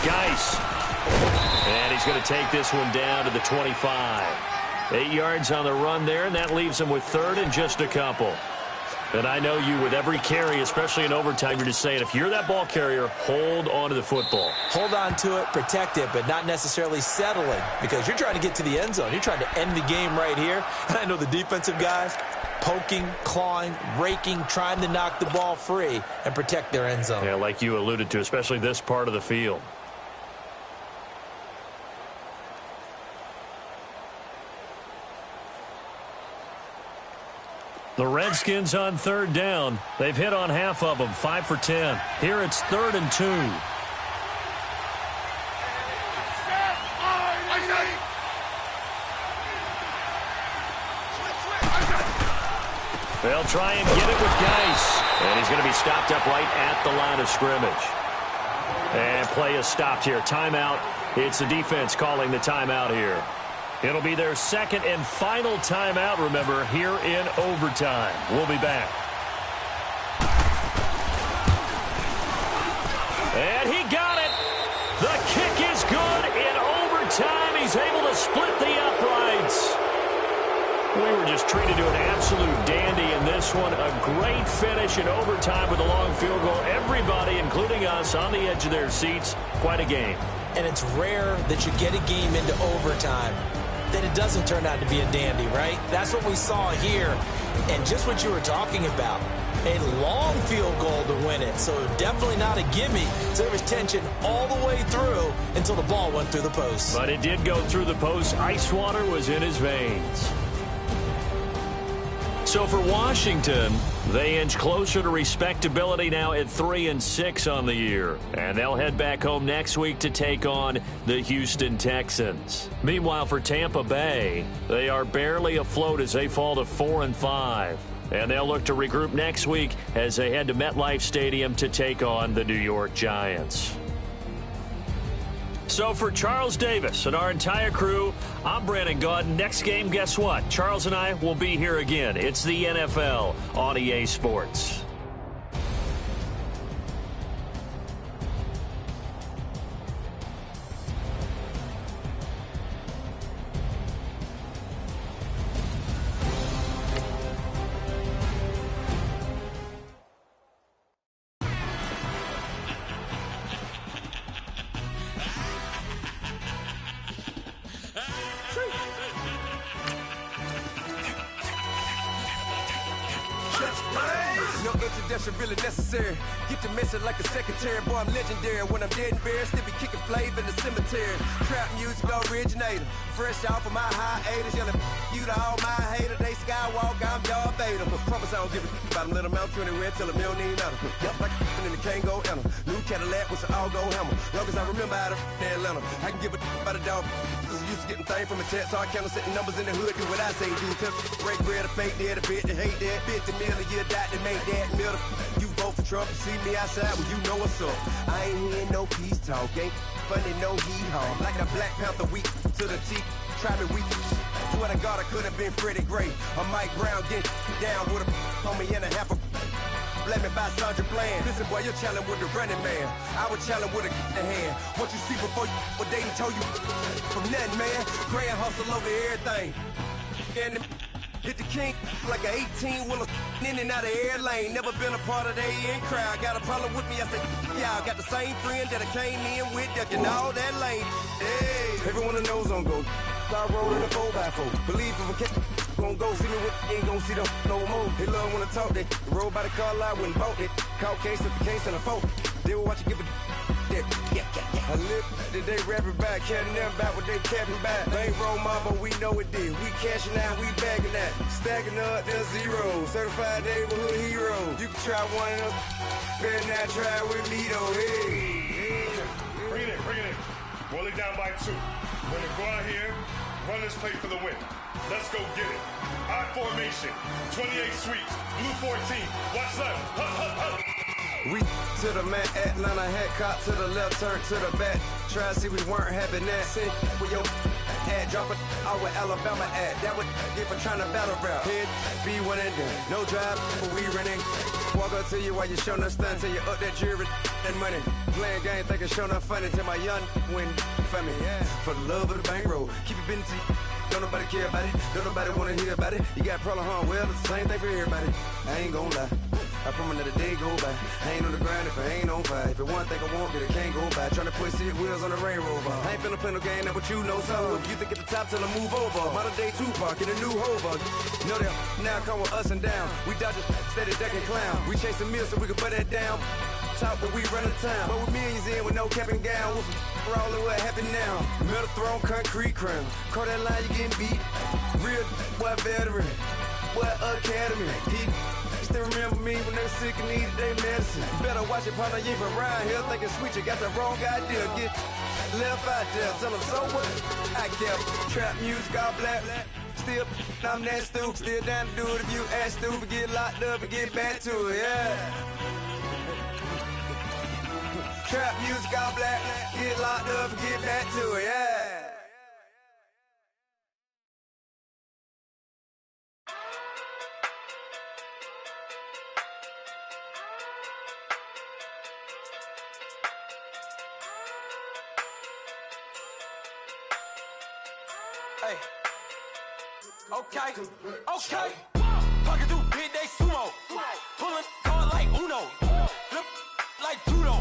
Geis. And he's going to take this one down to the 25. 8 yards on the run there, and that leaves him with 3rd and just a couple. And I know you, with every carry, especially in overtime, you're just saying, if you're that ball carrier, hold on to the football. Hold on to it, protect it, but not necessarily settling, because you're trying to get to the end zone. You're trying to end the game right here. And I know the defensive guys poking, clawing, raking, trying to knock the ball free and protect their end zone. Yeah, like you alluded to, especially this part of the field. The Redskins on 3rd down. They've hit on half of them, 5 for 10. Here it's 3rd and 2. They'll try and get it with Geis. And he's going to be stopped up right at the line of scrimmage. And play is stopped here. Timeout. It's the defense calling the timeout here. It'll be their 2nd and final timeout, remember, here in overtime. We'll be back. And he got it. The kick is good in overtime. He's able to split the uprights. We were just treated to an absolute dandy in this one. A great finish in overtime with a long field goal. Everybody, including us, on the edge of their seats. Quite a game. And it's rare that you get a game into overtime that it doesn't turn out to be a dandy, right? That's what we saw here. And just what you were talking about, a long field goal to win it. So definitely not a gimme. So there was tension all the way through until the ball went through the post. But it did go through the post. Ice water was in his veins. So for Washington, they inch closer to respectability now at 3-6 on the year. And they'll head back home next week to take on the Houston Texans. Meanwhile, for Tampa Bay, they are barely afloat as they fall to 4-5. And they'll look to regroup next week as they head to MetLife Stadium to take on the New York Giants. So for Charles Davis and our entire crew, I'm Brandon Gaudin. Next game, guess what? Charles and I will be here again. It's the NFL on EA Sports. Just praise pressure really necessary. Get the message like a secretary. Boy, I'm legendary. When I'm dead and buried, still be kicking flavor in the cemetery. Trap music originator. Fresh off of my hiatus. Yelling you to all my haters. They skywalk, I'm Darth Vader. Promise I don't give a about them. Let them out to anywhere till a million need matter. Yup, like and the can't go enter. New Cadillac with an all-go hammer. Long as I remember how to Atlanta. I can give a about a dog. Cause I'm used to getting things from a text. So I count on setting numbers in the hood. Do what I say do. Break bread, a fake dead, a bit to hate that. 50 million a year, that make that middle. You vote for Trump, you see me outside, well, you know what's up. I ain't hearing no peace talk, ain't funny, no heat haw. Like a Black Panther weak to the teeth, try me weak. Swear to God, I could have been Freddie Gray. Or Mike Brown getting down with a on me and a half a blame me by Sandra Bland. Listen, boy, you're challenging with the running man. I was challenging with a hand. What you see before you, what they done told you from nothing, man. Grand hustle over everything. And hit the king like an 18-wheeler in and out of air lane. Never been a part of the in crowd. Got a problem with me, I said, yeah, I got the same friend that I came in with, ducking all that lane. Hey, everyone that knows on go. I roll in a 4x4. Believe if a cat gon' go see me with, ain't gon' see them no more. They love when I talk, they roll by the car lot, wouldn't bought it. Call case after case and a phone. They will watch you give a that. I live that they rapping back, catching them back what they capping back. Bankroll mama, we know it did. We cashing out, we bagging that. Stacking up, there's zero. Certified neighborhood hero. You can try one of them, better not try with me though. Hey. Bring it in. Roll it down by 2. We're gonna go out here, run this play for the win. Let's go get it. I formation, 28 sweeps, blue 14. Watch left. Hup. We to the man, Atlanta hat cop to the left, turn to the back. Try to see we weren't having that. Sit with your ad, drop it out with Alabama ad. That would get for trying to battle rap. Head, be one and done. No drive, but we running. Walk up to you while you showing us stun till you up that jewelry and money. Playing game, thinking showing up funny till my young win for me. Yeah. For the love of the bankroll, keep it business. Don't nobody care about it. Don't nobody wanna hear about it. You got problem, huh? Well, it's the same thing for everybody. I ain't gon' lie. I promise that a day go by. I ain't on the grind if I ain't on fire. If it one thing I want, then it can't go by. Tryna put 6 wheels on the railroad. I ain't finna play no game, that what you know. So if you think at the top, tell them move over. Modern day Tupac in a new hover. Know that now come with us and down. We dodge a steady deck and clown. We chasing meals so we can put that down. Top, but we run the town. But with millions in with no cap and gown. We're all in what happened now. Metal throne, concrete crown. Call that line, you getting beat. Real, what veteran. What academy. Still remember me when they sick and needed their medicine. Better watch it, partner, you from around here thinking sweet, you got the wrong idea. Get left out there, tell them so what? I kept trap music all black. Still, I'm that stupid. Still down to do it if you act stupid. Get locked up and get back to it, yeah. Trap music all black. Get locked up and get back to it, yeah. Hey. Okay. Pocket through big day sumo. Pulling card like Uno. Flip like judo.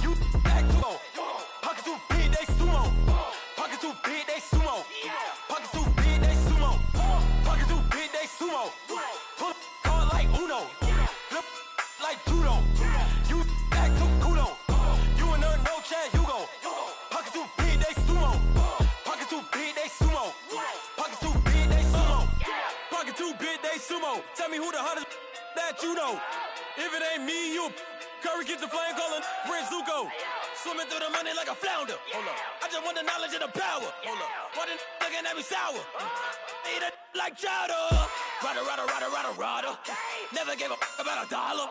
You act too low. Pocket through big day sumo. Pocket through big day sumo. Pocket through big day sumo. Pocket through big day sumo. Pull card like Uno. Flip like judo. You act too kudo. You and her no Chad Hugo. Pocket through big day sumo. Pocket too big, they sumo. Pocket too big, they sumo. Pocket too big, they sumo. Tell me who the hottest that you know. If it ain't me, you Curry get the flame calling Prince Zuko. Swimming through the money like a flounder. Hold up. I just want the knowledge and the power. Hold up. Why the looking at me sour? Eat it like chowder. Rada. Never gave a about a dollar.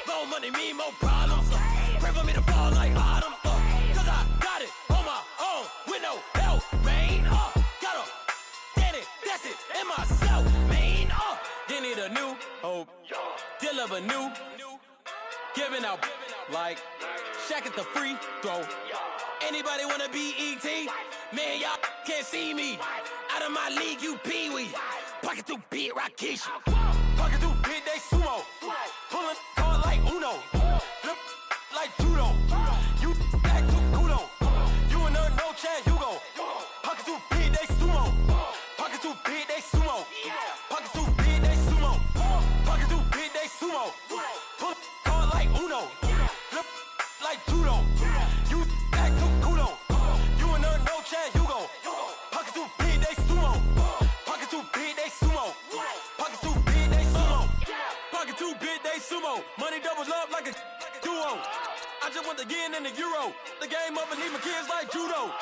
More money mean more problems. Pray for me to fall like autumn. Cause I got it on my own with no help, man. Gotta get it, that's it, in myself, man. You need a new hope, deliver new, giving out like Shaq at the free throw. Anybody wanna be ET? Man, y'all can't see me. Out of my league, you pee-wee. Pocket too big, Rakishi. Pocket too big, they sumo. Pulling card like Uno. Flip like judo. You act too kudo. You and her no Chad Hugo. Pocket too big, they sumo. Pocket too big, they sumo. Pocket too big, they sumo. Pocket too big, they sumo. Pull duo. Money doubles up like a duo. I just want the yen and the euro. The game up and leave my kids like judo.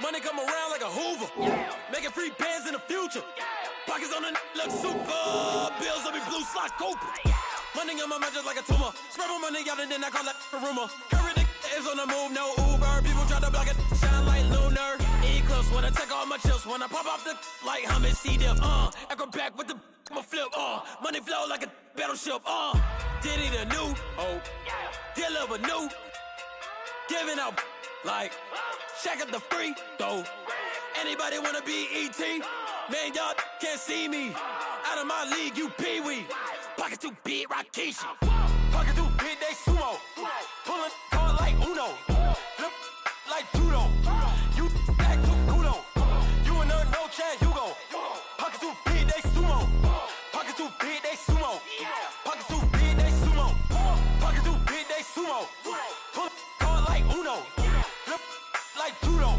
Money come around like a Hoover. Making free bands in the future. Pockets on the look super. Bills on me blue slot Cooper. Money on my mind just like a tumor. Spread my money out and then I call that a rumor. Curry the is on the move, no Uber. People try to block it, shine like lunar. Eclipse when I take all my chips. When I pop off the like Hummus C-dip. Acrobat with the I'ma flip. Money flow like a battleship. Diddy the new. Deliver new. Giving out like Shaq at the free throw. Anybody wanna be E.T.? Man, y'all can't see me. Out of my league, you pee-wee. Pocket too big, Rakishi. Pocket too big, they sumo. Pulling card like Uno. Flip like judo. You act too kudo. You and her, no Chad Hugo. Pocket too big, they sumo. Pocket too big, they sumo. Pocket too big, they sumo. Pocket too big, they sumo. Pull card like Uno. Flip like judo.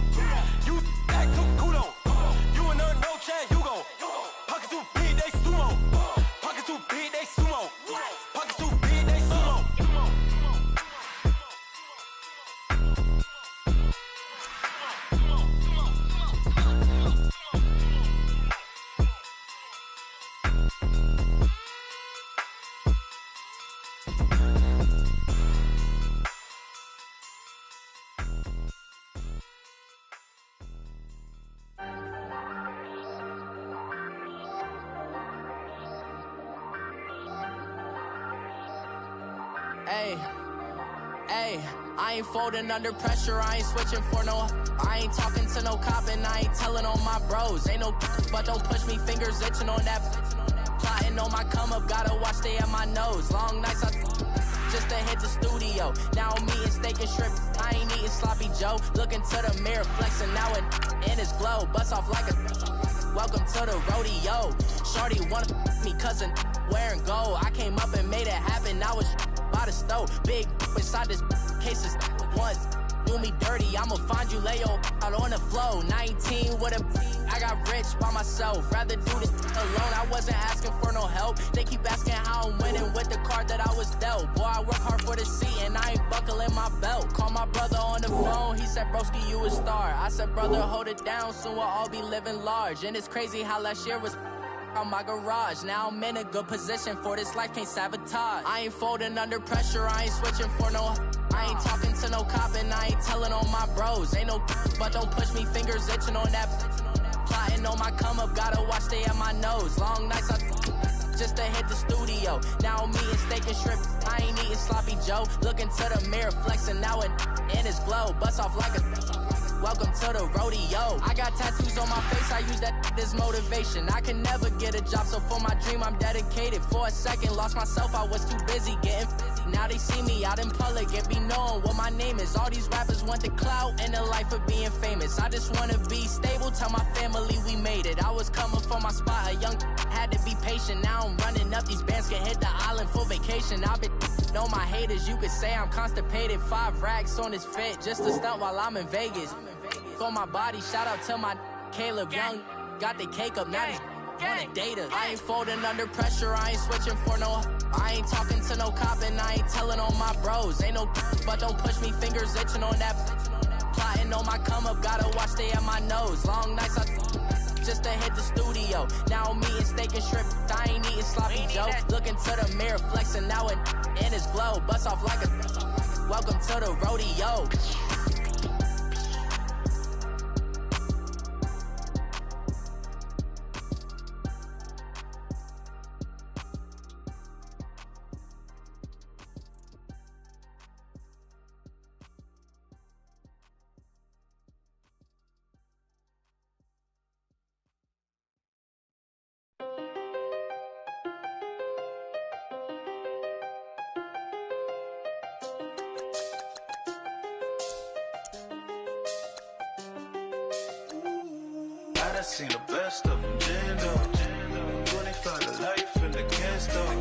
You act too kudo. You and her, no Chad Hugo. Pocket too big, they sumo. Pocket too big, they sumo. Pocket too big, they sumo. Hey, I ain't folding under pressure, I ain't switching for no. I ain't talking to no cop and I ain't telling on my bros. Ain't no but don't push me, fingers itching on that. Plotting on my come up, gotta watch they at my nose. Long nights I just to hit the studio. Now I'm eating steak and shrimp, I ain't eating sloppy Joe. Looking to the mirror, flexing now and in his glow. Bust off like a welcome to the rodeo. Shorty wanna me cousin wearing gold. I came up and made it happen, I was by the stove. Big inside this cases once do me dirty, I'ma find you lay out on the floor. 19 with a I got rich by myself. Rather do this alone, I wasn't asking for no help. They keep asking how I'm winning with the card that I was dealt. Boy, I work hard for the seat and I ain't buckling my belt. Call my brother on the phone, he said, broski, you a star. I said, brother, hold it down, soon we'll all be living large. And it's crazy how last year was on my garage. Now I'm in a good position for this life, can't sabotage. I ain't folding under pressure, I ain't switching for no. I ain't talking to no cop and I ain't telling on my bros. Ain't no but don't push me, fingers itching on that. Plotting on my come up, gotta watch they at my nose. Long nights I just to hit the studio. Now I'm eating steak and shrimp, I ain't eating sloppy Joe. Looking to the mirror, flexing now and in his glow. Bust off like a welcome to the rodeo. I got tattoos on my face, I use that as motivation. I can never get a job, so for my dream I'm dedicated. For a second, lost myself, I was too busy getting busy. Now they see me out in public and be knowing what my name is. All these rappers want the clout and the life of being famous. I just wanna be stable, tell my family we made it. I was coming for my spot, a young had to be patient. Now I'm running up, these bands can hit the island for vacation. I've been know my haters, you could say I'm constipated. 5 racks on this fit, just to stunt while I'm in Vegas. For my body, shout out to my Caleb Young. Got the cake up, now these wanna date us. I ain't folding under pressure, I ain't switching for no. I ain't talking to no cop and I ain't telling on my bros. Ain't no but don't push me, fingers itching on that. Plotting on my come up, gotta watch they at my nose. Long nights I just to hit the studio. Now I'm eating steak and shrimp, I ain't eating sloppy Joe. Looking to the mirror, flexing now and in his glow. Bust off like a welcome to the rodeo. I seen the best of them, Jando. 25 to life in the can't stop.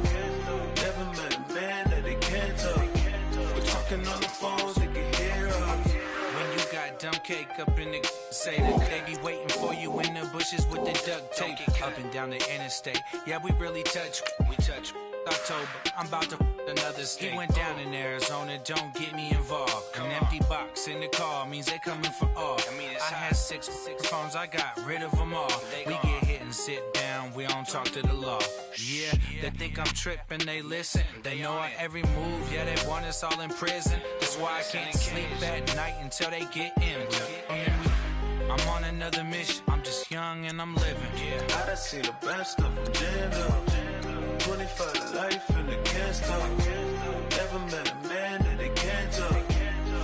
Never met a man that they can't talk. We're talking on the phones, they can hear us. When you got dumb cake up in the say that they be waiting for you in the bushes with the duct tape. Up and down the interstate, yeah, we really touch. We touch October. I'm about to another state. He went down in Arizona, don't get me involved. An empty box in the car means they coming for all. I had six phones, I got rid of them all. We get hit and sit down, we don't talk to the law. Yeah, they think I'm tripping, they listen. They know our every move, yeah, they want us all in prison. That's why I can't sleep at night until they get in. I'm on another mission, I'm just young and I'm living. I done seen the best of them jammed up. 25 to life and they can't stop. Never met a man that they can't talk.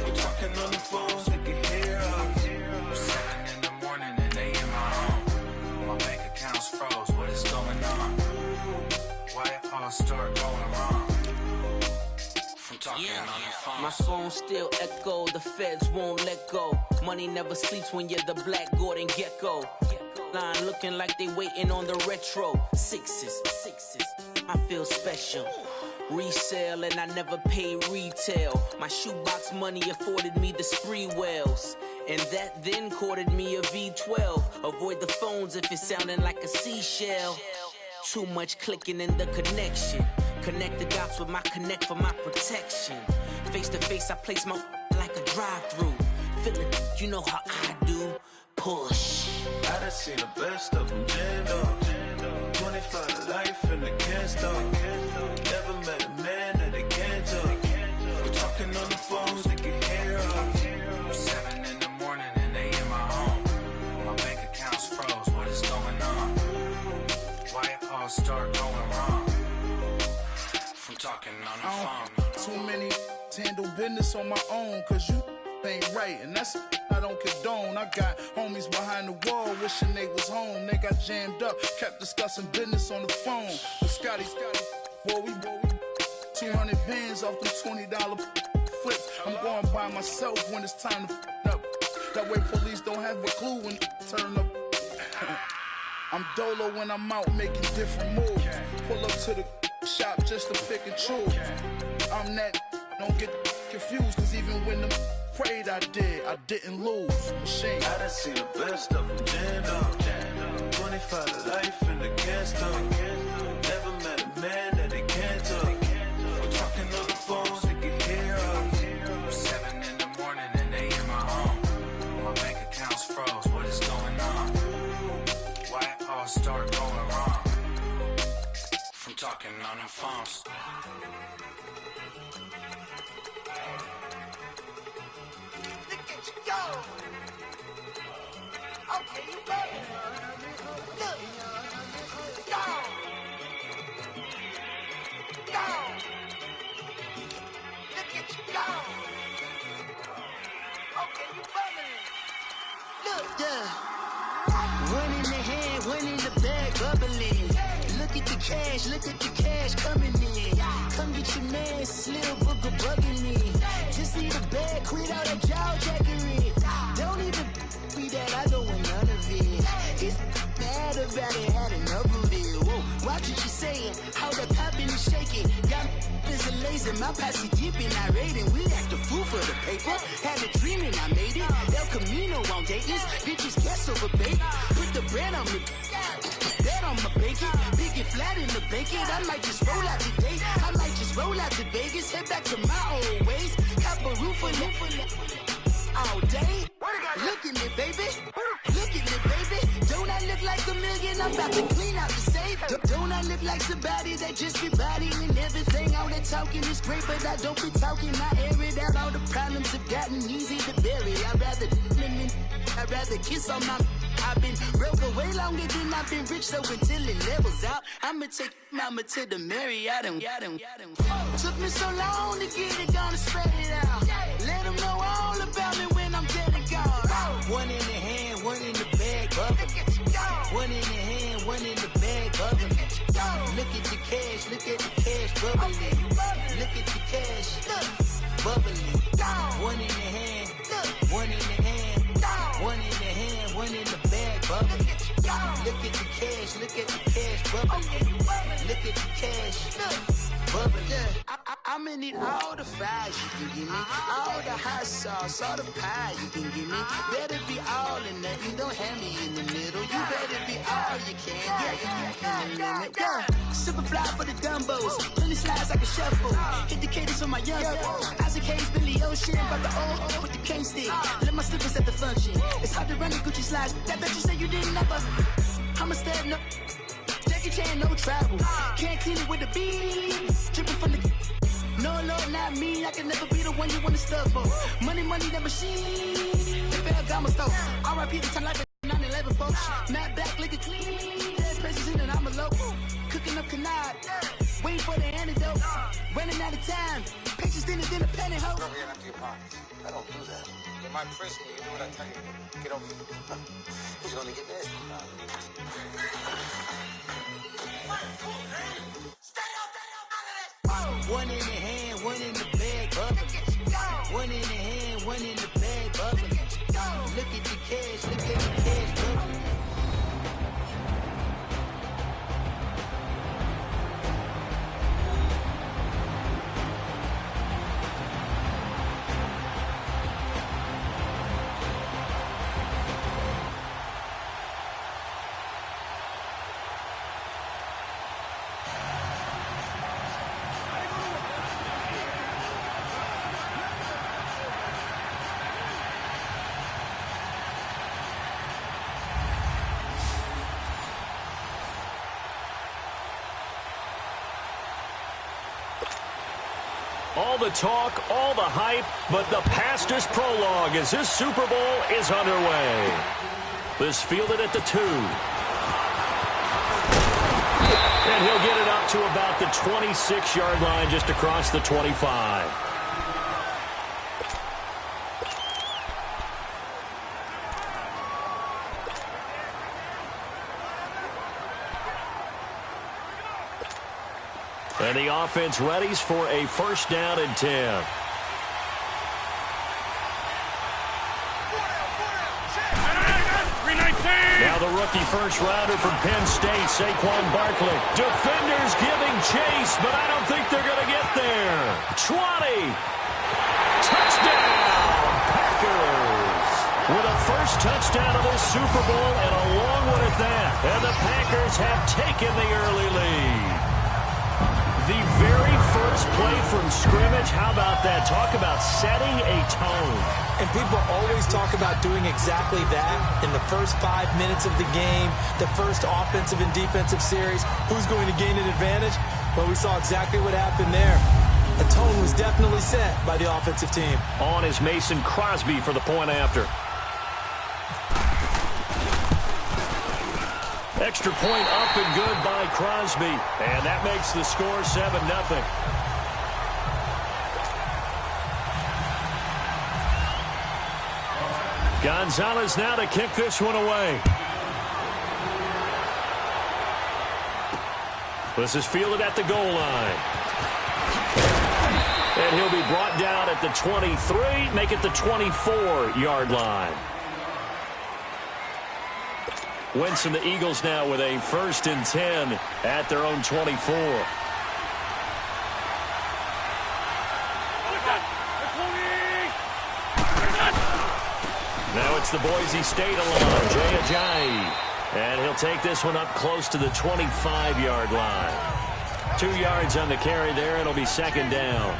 We're talking on the phones, they can hear us. 7 in the morning and they in my home. My bank account's froze, what is going on? Why it all start going wrong? From talking on the phone. My phone still echo, the feds won't let go. Money never sleeps when you're the Black Gordon Gecko. Line looking like they waiting on the retro. Sixes, I feel special. Resale and I never pay retail. My shoebox money afforded me the spree wells. And that then courted me a V12. Avoid the phones if it's sounding like a seashell. Too much clicking in the connection. Connect the dots with my connect for my protection. Face to face, I place my like a drive-through. Feeling, you know how I do. Push. I done seen the best of them jammed up. 25 to life and they can't stop. Never met a man that they can't talk. We're talking on the phones, they can hear us. 7 in the morning and they in my home. My bank account's froze, what is going on? Why it all start going wrong? From talking on the phone. Too many handle business on my own, cause you ain't right, and that's I don't condone. I got homies behind the wall wishing they was home. They got jammed up, kept discussing business on the phone. But Scotty, boy, we 200 bands off them $20 flips. I'm going by myself when it's time to up. That way police don't have a clue when turn up. I'm dolo when I'm out making different moves. Pull up to the shop just to pick and choose. I'm that, don't get confused, cause even when the prayed I didn't lose. Machine. I done seen the best of them jammed up. 25 to life and they can't stop. Never met a man that they can't talk. We're talking on the phones, they can hear us. 7 in the morning and they in my home. My bank account's froze, what is going on? Why it all start going wrong? From talking on the phones. Go! Okay, you got it. Look. Go! Go! Look at you go! Okay, you bumming. Look. Yeah. One in the hand, one in the bag, bubbling. Look at the cash coming in. Come get your man, Slim Booker bugging me. Just need a bag, quit all that jaw jackery. Don't even be that, I don't want none of it. It's bad about it, had enough of it. Whoa, watch what you saying, how the poppin' and shaking. Got is a laser, my posse dipping, I raiding. We act a fool for the paper. Had a dream and I made it. El Camino on Dayton's, bitches guess over bait. Put the bread on me. Bet on my bacon, big and flat in the bacon. I might just roll out today. I might just roll out to Vegas, head back to my old ways. Cop a roof all day. Look at me, baby. Look at me, baby. Don't I look like a million? I'm about to clean out the safe. Don't I look like somebody that just be bodying everything? All that talking is great, but I don't be talking. I air it out. All the problems have gotten easy to bury. I'd rather kiss on my. I've been broke way longer than I've been rich, so until it levels out, I'ma take mama to the Marriott and took me so long to get it, gonna spread it out. Let them know all about me when I'm dead and gone. One in the hand, one in the bag, bubbling. One in the hand, one in the bag, bubbling. Look at the cash, bubbling. Look at the cash, bubbling. One in the hand, one in the hand, one in the hand, one in the bag, bubbling. Look at the cash, bubbling. Look at the cash, bubbling. I'm gonna need all the fries you can give me, all the hot sauce, all the pie you can give me. Better be all or nothing, don't have me in the middle. You better be all you can. Yeah, in the limit. Yeah. Super fly for the Dumbos. Plenty slides like a shuffle. Hit the cadence on my young. Isaac Hayes, Billy Ocean. But the old with the cane stick. Let my slippers at the function. It's hard to run the Gucci slides. That bet you say you didn't never. I'ma step no. Jackie Chan, no travel. Can't clean it with the beat. Dripping from the. No, Lord, not me. I can never be the one you wanna stuff for. Money, the machine. The Ferragamo store. R.I.P. the time like 9/11, folks. Matt back, liquor clean. Dead president and I'm a local. Cooking up canard. Waiting for the antidote. Running out of time. Pictures thinner than a penny hoe. Never get empty your pockets. I don't do that. In my prison, you do what I tell you. Get over it. He's gonna get this. One in the hand, one in the bag, bubbling. One in the hand, one in the bag, bubbling. Look at the cash, look at the cash, bubbling. All the talk, all the hype, but the pastors prologue as this Super Bowl is underway. This fielded at the 2. And he'll get it up to about the 26-yard line just across the 25. And the offense readies for a first down and 10. Now the rookie first rounder from Penn State, Saquon Barkley. Defenders giving chase, but I don't think they're going to get there. 20. Touchdown, Packers. With a first touchdown of this Super Bowl and a long one at that. And the Packers have taken the early lead. The very first play from scrimmage, how about that? Talk about setting a tone. And people always talk about doing exactly that in the first 5 minutes of the game, the first offensive and defensive series. Who's going to gain an advantage? Well, we saw exactly what happened there. The tone was definitely set by the offensive team. On is Mason Crosby for the point after. Extra point up and good by Crosby. And that makes the score 7-0. Gonzalez now to kick this one away. This is fielded at the goal line. And he'll be brought down at the 23, make it the 24-yard line. Wentz and the Eagles now with a 1st and 10 at their own 24. Now it's the Boise State alum, Jay Ajayi. And he'll take this one up close to the 25-yard line. 2 yards on the carry there. It'll be 2nd down.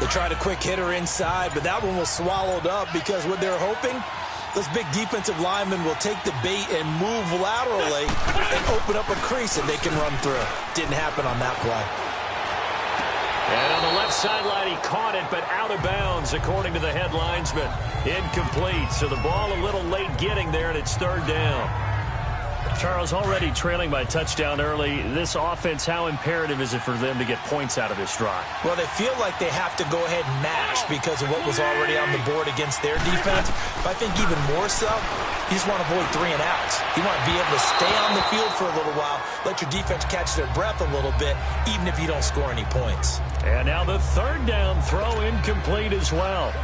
They tried a quick hitter inside, but that one was swallowed up because what they're hoping, those big defensive linemen will take the bait and move laterally and open up a crease that they can run through. Didn't happen on that play. And on the left sideline, he caught it, but out of bounds, according to the head linesman. Incomplete, so the ball a little late getting there, and it's 3rd down. Charles, already trailing by touchdown early. This offense, how imperative is it for them to get points out of this drive? Well, they feel like they have to go ahead and match because of what was already on the board against their defense. But I think even more so, you just want to avoid 3 and outs. You want to be able to stay on the field for a little while, let your defense catch their breath a little bit, even if you don't score any points. And now the 3rd down throw incomplete as well.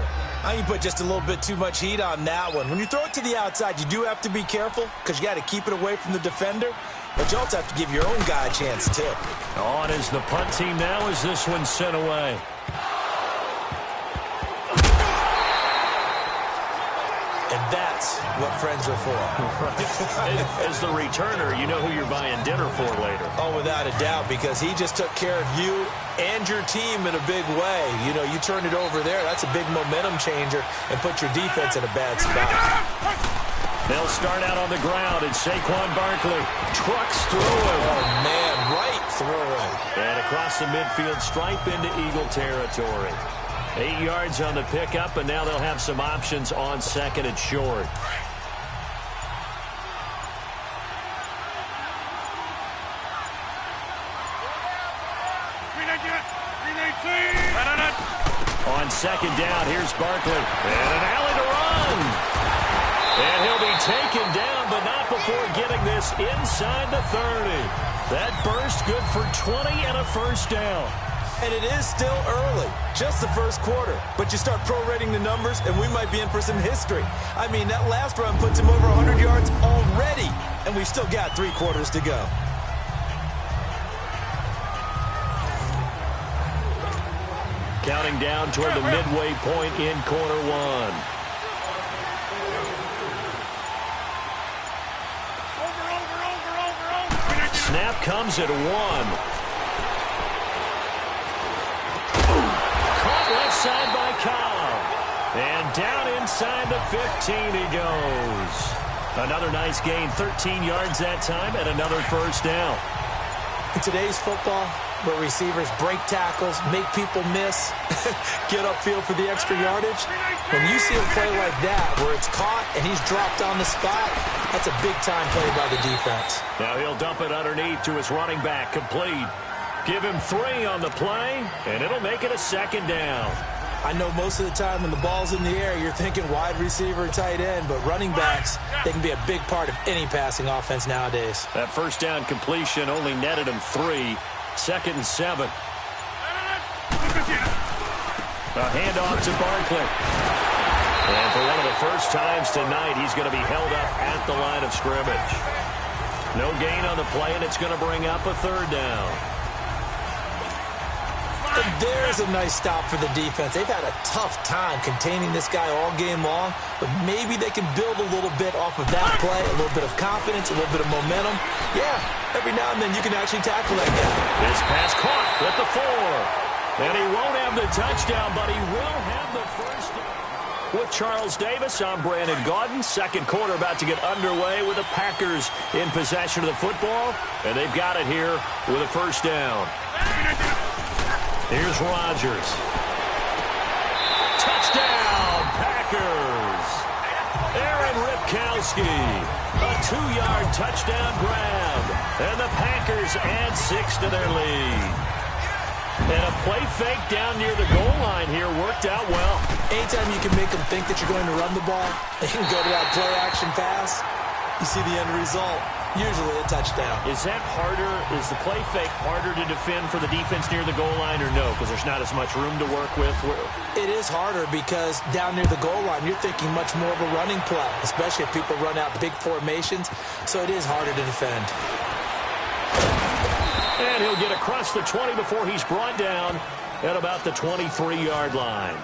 I think you put just a little bit too much heat on that one. When you throw it to the outside, you do have to be careful because you got to keep it away from the defender. But you also have to give your own guy a chance, too. On is the punt team now as this one's sent away. And that's what friends are for. As the returner, you know who you're buying dinner for later. Oh, without a doubt, because he just took care of you and your team in a big way. You know, you turned it over there. That's a big momentum changer and put your defense in a bad spot. They'll start out on the ground, and Saquon Barkley trucks through him. Oh, man, right through him. And across the midfield stripe into Eagle territory. 8 yards on the pickup, and now they'll have some options on second and short. On second down, here's Barkley. And an alley to run. And he'll be taken down, but not before getting this inside the 30. That burst good for 20 and a first down. And it is still early, just the first quarter. But you start prorating the numbers, and we might be in for some history. I mean, that last run puts him over 100 yards already, and we've still got 3 quarters to go. Counting down toward the midway point in quarter one. Snap comes at 1. Caught left side by Cobb. And down inside the 15 he goes. Another nice gain, 13 yards that time, and another first down. In today's football, where receivers break tackles, make people miss, get upfield for the extra yardage, when you see a play like that where it's caught and he's dropped on the spot, that's a big-time play by the defense. Now he'll dump it underneath to his running back, complete. Give him 3 on the play, and it'll make it a second down. I know most of the time when the ball's in the air, you're thinking wide receiver, tight end, but running backs, they can be a big part of any passing offense nowadays. That first down completion only netted him 3. Second and 7. A handoff to Barkley. And for one of the first times tonight, he's going to be held up at the line of scrimmage. No gain on the play, and it's going to bring up a third down. And there's a nice stop for the defense. They've had a tough time containing this guy all game long, but maybe they can build a little bit off of that play, a little bit of confidence, a little bit of momentum. Yeah, every now and then you can actually tackle that guy. This pass caught at the 4. And he won't have the touchdown, but he will have the first down. With Charles Davis, I'm Brandon Gaudin. Second quarter about to get underway with the Packers in possession of the football, and they've got it here with a first down. Here's Rodgers. Touchdown, Packers. Aaron Ripkowski. A 2-yard touchdown grab. And the Packers add 6 to their lead. And a play fake down near the goal line here worked out well. Anytime you can make them think that you're going to run the ball, they can go to that play-action pass. You see the end result. Usually a touchdown. Is that harder? Is the play fake harder to defend for the defense near the goal line or no? Because there's not as much room to work with. It is harder because down near the goal line, you're thinking much more of a running play, especially if people run out big formations. So it is harder to defend. And he'll get across the 20 before he's brought down at about the 23-yard line.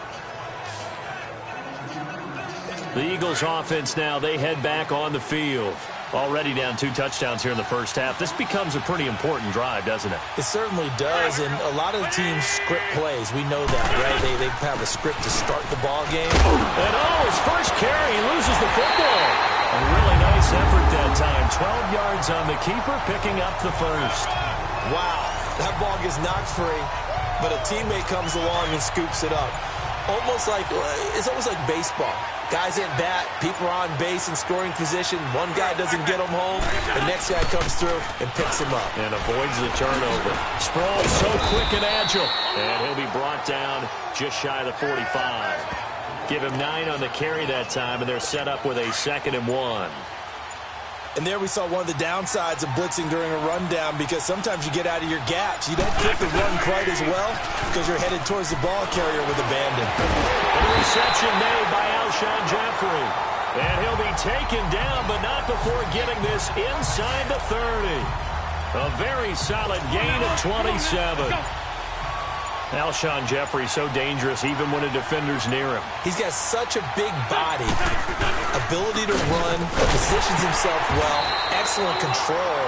The Eagles offense now, they head back on the field. Already down 2 touchdowns here in the first half. This becomes a pretty important drive, doesn't it? It certainly does, and a lot of the teams script plays. We know that, right? They have a script to start the ball game. And his first carry, he loses the football. A really nice effort that time. 12 yards on the keeper, picking up the first. Wow, that ball gets knocked free, but a teammate comes along and scoops it up. It's almost like baseball. Guys at bat, people are on base in scoring position. One guy doesn't get him home. The next guy comes through and picks him up. And avoids the turnover. Sproles so quick and agile. And he'll be brought down just shy of the 45. Give him 9 on the carry that time, and they're set up with a 2nd and 1. And there we saw one of the downsides of blitzing during a rundown, because sometimes you get out of your gaps. You don't get the run quite as well because you're headed towards the ball carrier with abandon. The reception made by Alshon Jeffrey. And he'll be taken down, but not before getting this inside the 30. A very solid gain of 27. Alshon Jeffrey so dangerous even when a defender's near him. He's got such a big body, ability to run, positions himself well, excellent control.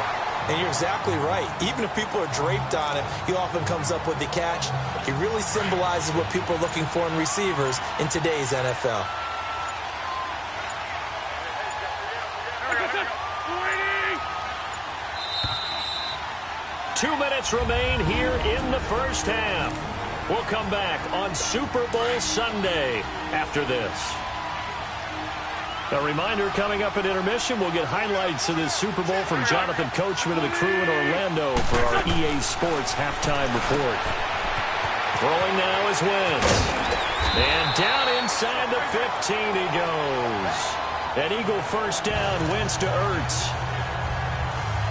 And you're exactly right. Even if people are draped on him, he often comes up with the catch. He really symbolizes what people are looking for in receivers in today's NFL. Two minutes remain here in the first half. We'll come back on Super Bowl Sunday after this. A reminder, coming up at intermission, we'll get highlights of this Super Bowl from Jonathan Coachman of the crew in Orlando for our EA Sports halftime report. Throwing now is Wentz. And down inside the 15 he goes. An Eagle first down, Wentz to Ertz.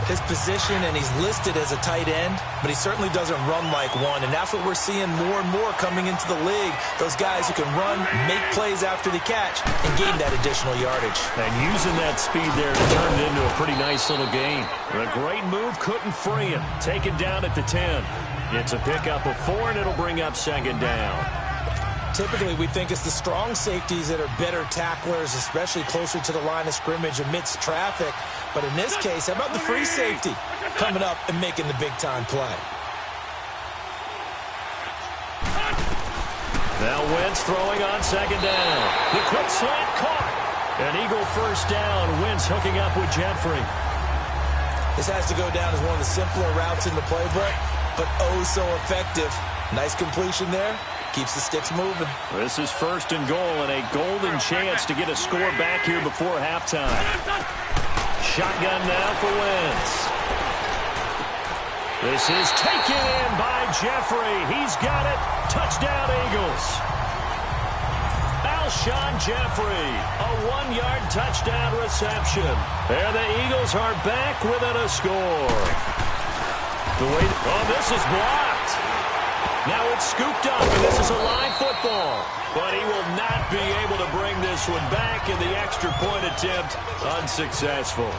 His position, and he's listed as a tight end, but he certainly doesn't run like one, and that's what we're seeing more and more coming into the league. Those guys who can run, make plays after the catch, and gain that additional yardage. And using that speed there to turn it into a pretty nice little game. A great move, couldn't free him. Taken down at the 10. It's a pickup of 4, and it'll bring up second down. Typically, we think it's the strong safeties that are better tacklers, especially closer to the line of scrimmage amidst traffic. But in this case, how about the free safety coming up and making the big-time play? Now Wentz throwing on second down. The quick slant caught. An Eagle first down. Wentz hooking up with Jeffrey. This has to go down as one of the simpler routes in the playbook, but oh so effective. Nice completion there. Keeps the sticks moving. This is first and goal and a golden chance to get a score back here before halftime. Shotgun now for Wentz. This is taken in by Jeffrey. He's got it. Touchdown, Eagles. Alshon Jeffrey, a 1-yard touchdown reception. And the Eagles are back within a score. This is blocked. Now it's scooped up, and this is a live football. But he will not be able to bring this one back, and the extra point attempt unsuccessful.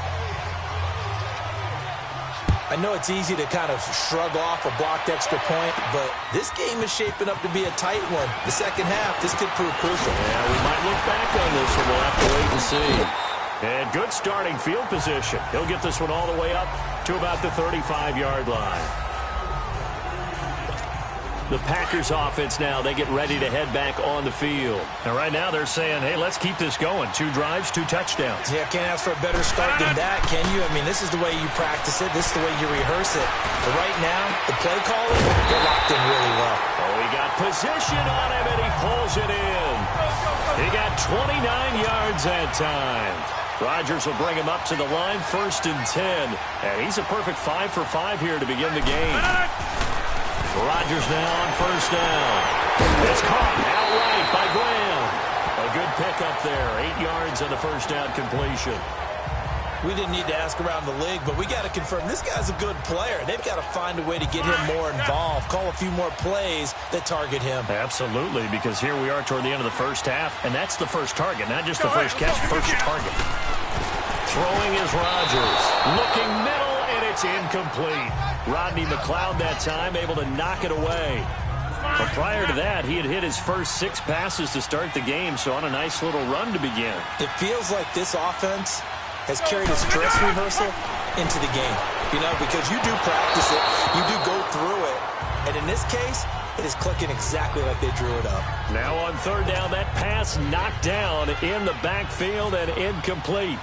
I know it's easy to kind of shrug off a blocked extra point, but this game is shaping up to be a tight one. The second half, this could prove crucial. Yeah, we might look back on this one. We'll have to wait and see. And good starting field position. He'll get this one all the way up to about the 35-yard line. The Packers offense now, they get ready to head back on the field. And right now they're saying, hey, let's keep this going. 2 drives, 2 touchdowns. Yeah, can't ask for a better start than that, can you? I mean, this is the way you practice it. This is the way you rehearse it. But right now, the play calling, they're locked in really well. Oh, he got position on him, and he pulls it in. He got 29 yards that time. Rodgers will bring him up to the line, 1st and 10. And he's a perfect 5 for 5 here to begin the game. Rodgers now on first down. It's caught outright by Graham. A good pickup there. 8 yards on the first down completion. We didn't need to ask around the league, but we got to confirm this guy's a good player. They've got to find a way to get him more involved, call a few more plays that target him. Absolutely, because here we are toward the end of the first half, and that's the first target, not just the first catch, first target. Throwing is Rodgers. Looking middle, and it's incomplete. Rodney McLeod that time able to knock it away. But prior to that, he had hit his first 6 passes to start the game, so on a nice little run to begin. It feels like this offense has carried a stress rehearsal into the game. You know, because you do practice it, you do go through it, and in this case, it is clicking exactly like they drew it up. Now on third down, that pass knocked down in the backfield and incomplete.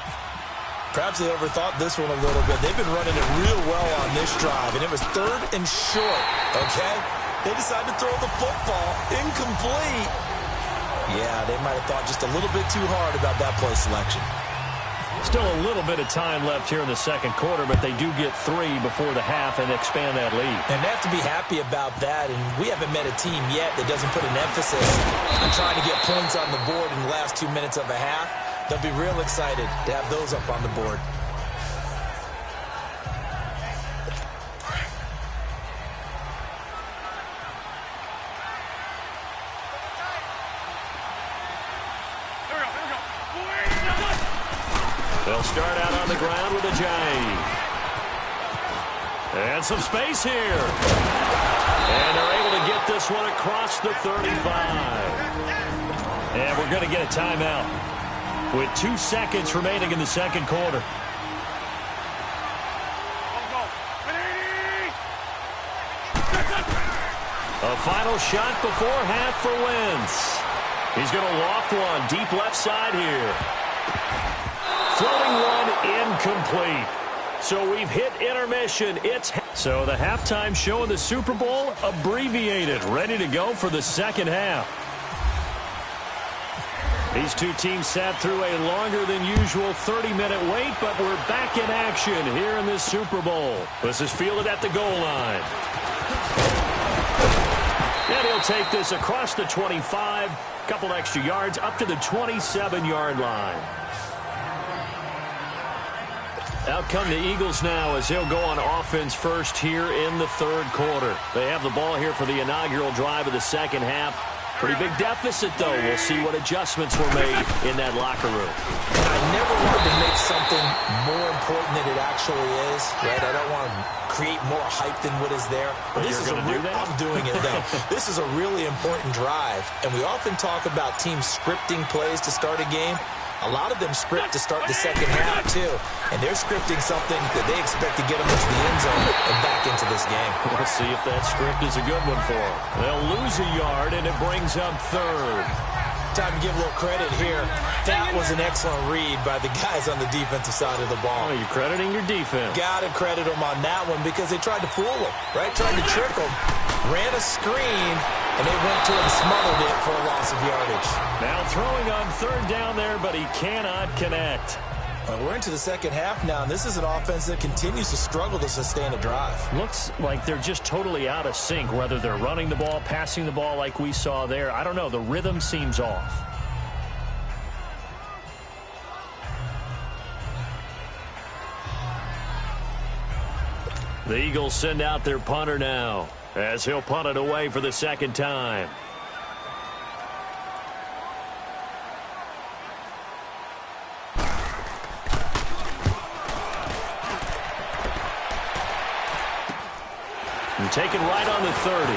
Perhaps they overthought this one a little bit. They've been running it real well on this drive, and it was 3rd and short, okay? They decided to throw the football incomplete. Yeah, they might have thought just a little bit too hard about that play selection. Still a little bit of time left here in the second quarter, but they do get 3 before the half and expand that lead. And they have to be happy about that, and we haven't met a team yet that doesn't put an emphasis on trying to get points on the board in the last 2 minutes of a half. They'll be real excited to have those up on the board. They'll start out on the ground with a jive. And some space here. And they're able to to get this one across the 35. And we're going to get a timeout with 2 seconds remaining in the second quarter. A final shot before half for Wentz. He's going to loft one deep left side here. Floating one incomplete. So we've hit intermission. So the halftime show in the Super Bowl abbreviated, ready to go for the second half. These two teams sat through a longer than usual 30-minute wait, but we're back in action here in this Super Bowl. This is fielded at the goal line. And he'll take this across the 25, couple extra yards up to the 27-yard line. Out come the Eagles now as he'll go on offense first here in the third quarter. They have the ball here for the inaugural drive of the second half. Pretty big deficit, though. We'll see what adjustments were made in that locker room. I never wanted to make something more important than it actually is, right? I don't want to create more hype than what is there. But this is I'm doing it, though. This is a really important drive, and we often talk about teams scripting plays to start a game. A lot of them script to start the second half, too. And they're scripting something that they expect to get them into the end zone and back into this game. We'll see if that script is a good one for them. They'll lose a yard, and it brings up third. Time to give a little credit here. That was an excellent read by the guys on the defensive side of the ball. Oh, you're crediting your defense. Got to credit them on that one because they tried to fool them, right? Tried to trick them. Ran a screen, and they went to it and smothered it for a loss of yardage. Now throwing on third down there, but he cannot connect. Well, we're into the second half now, and this is an offense that continues to struggle to sustain a drive. Looks like they're just totally out of sync, whether they're running the ball, passing the ball like we saw there. I don't know. The rhythm seems off. The Eagles send out their punter now as he'll punt it away for the second time. And taken right on the 30.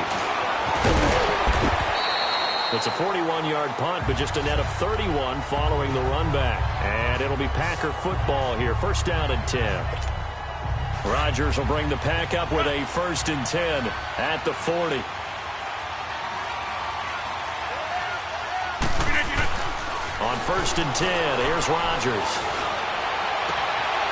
It's a 41-yard punt, but just a net of 31 following the run back. And it'll be Packer football here. First down and 10. Rodgers will bring the pack up with a 1st and 10 at the 40. On 1st and 10, here's Rodgers.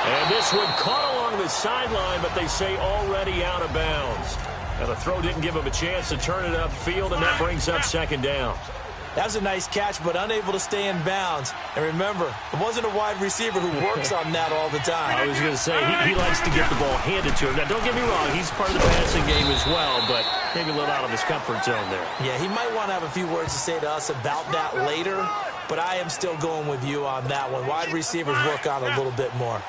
And this one caught along the sideline, but they say already out of bounds. Now the throw didn't give him a chance to turn it upfield, and that brings up second down. That was a nice catch, but unable to stay in bounds. And remember, it wasn't a wide receiver who works on that all the time. I was going to say, he likes to get the ball handed to him. Now, don't get me wrong, he's part of the passing game as well, but maybe a little out of his comfort zone there. Yeah, he might want to have a few words to say to us about that later, but I am still going with you on that one. Wide receivers work on a little bit more.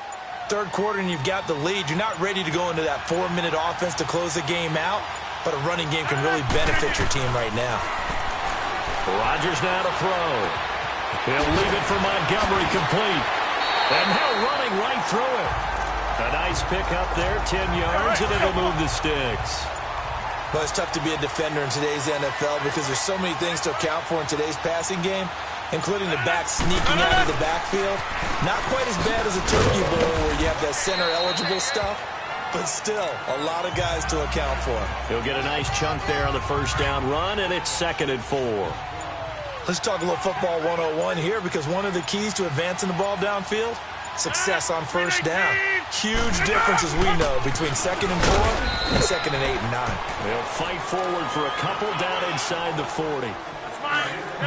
Third quarter, and you've got the lead. You're not ready to go into that 4-minute offense to close the game out, but a running game can really benefit your team right now. Rodgers now to throw. He'll leave it for Montgomery complete. And now running right through it. A nice pick up there, 10 yards, and it'll move the sticks. Well, it's tough to be a defender in today's NFL because there's so many things to account for in today's passing game, including the back sneaking out of the backfield. Not quite as bad as a turkey bowl where you have that center-eligible stuff, but still a lot of guys to account for. He'll get a nice chunk there on the first down run, and it's 2nd and 4. Let's talk a little football 101 here because one of the keys to advancing the ball downfield, success on first down. Huge difference, as we know, between 2nd and 4 and 2nd and 8 and 9. They'll fight forward for a couple down inside the 40.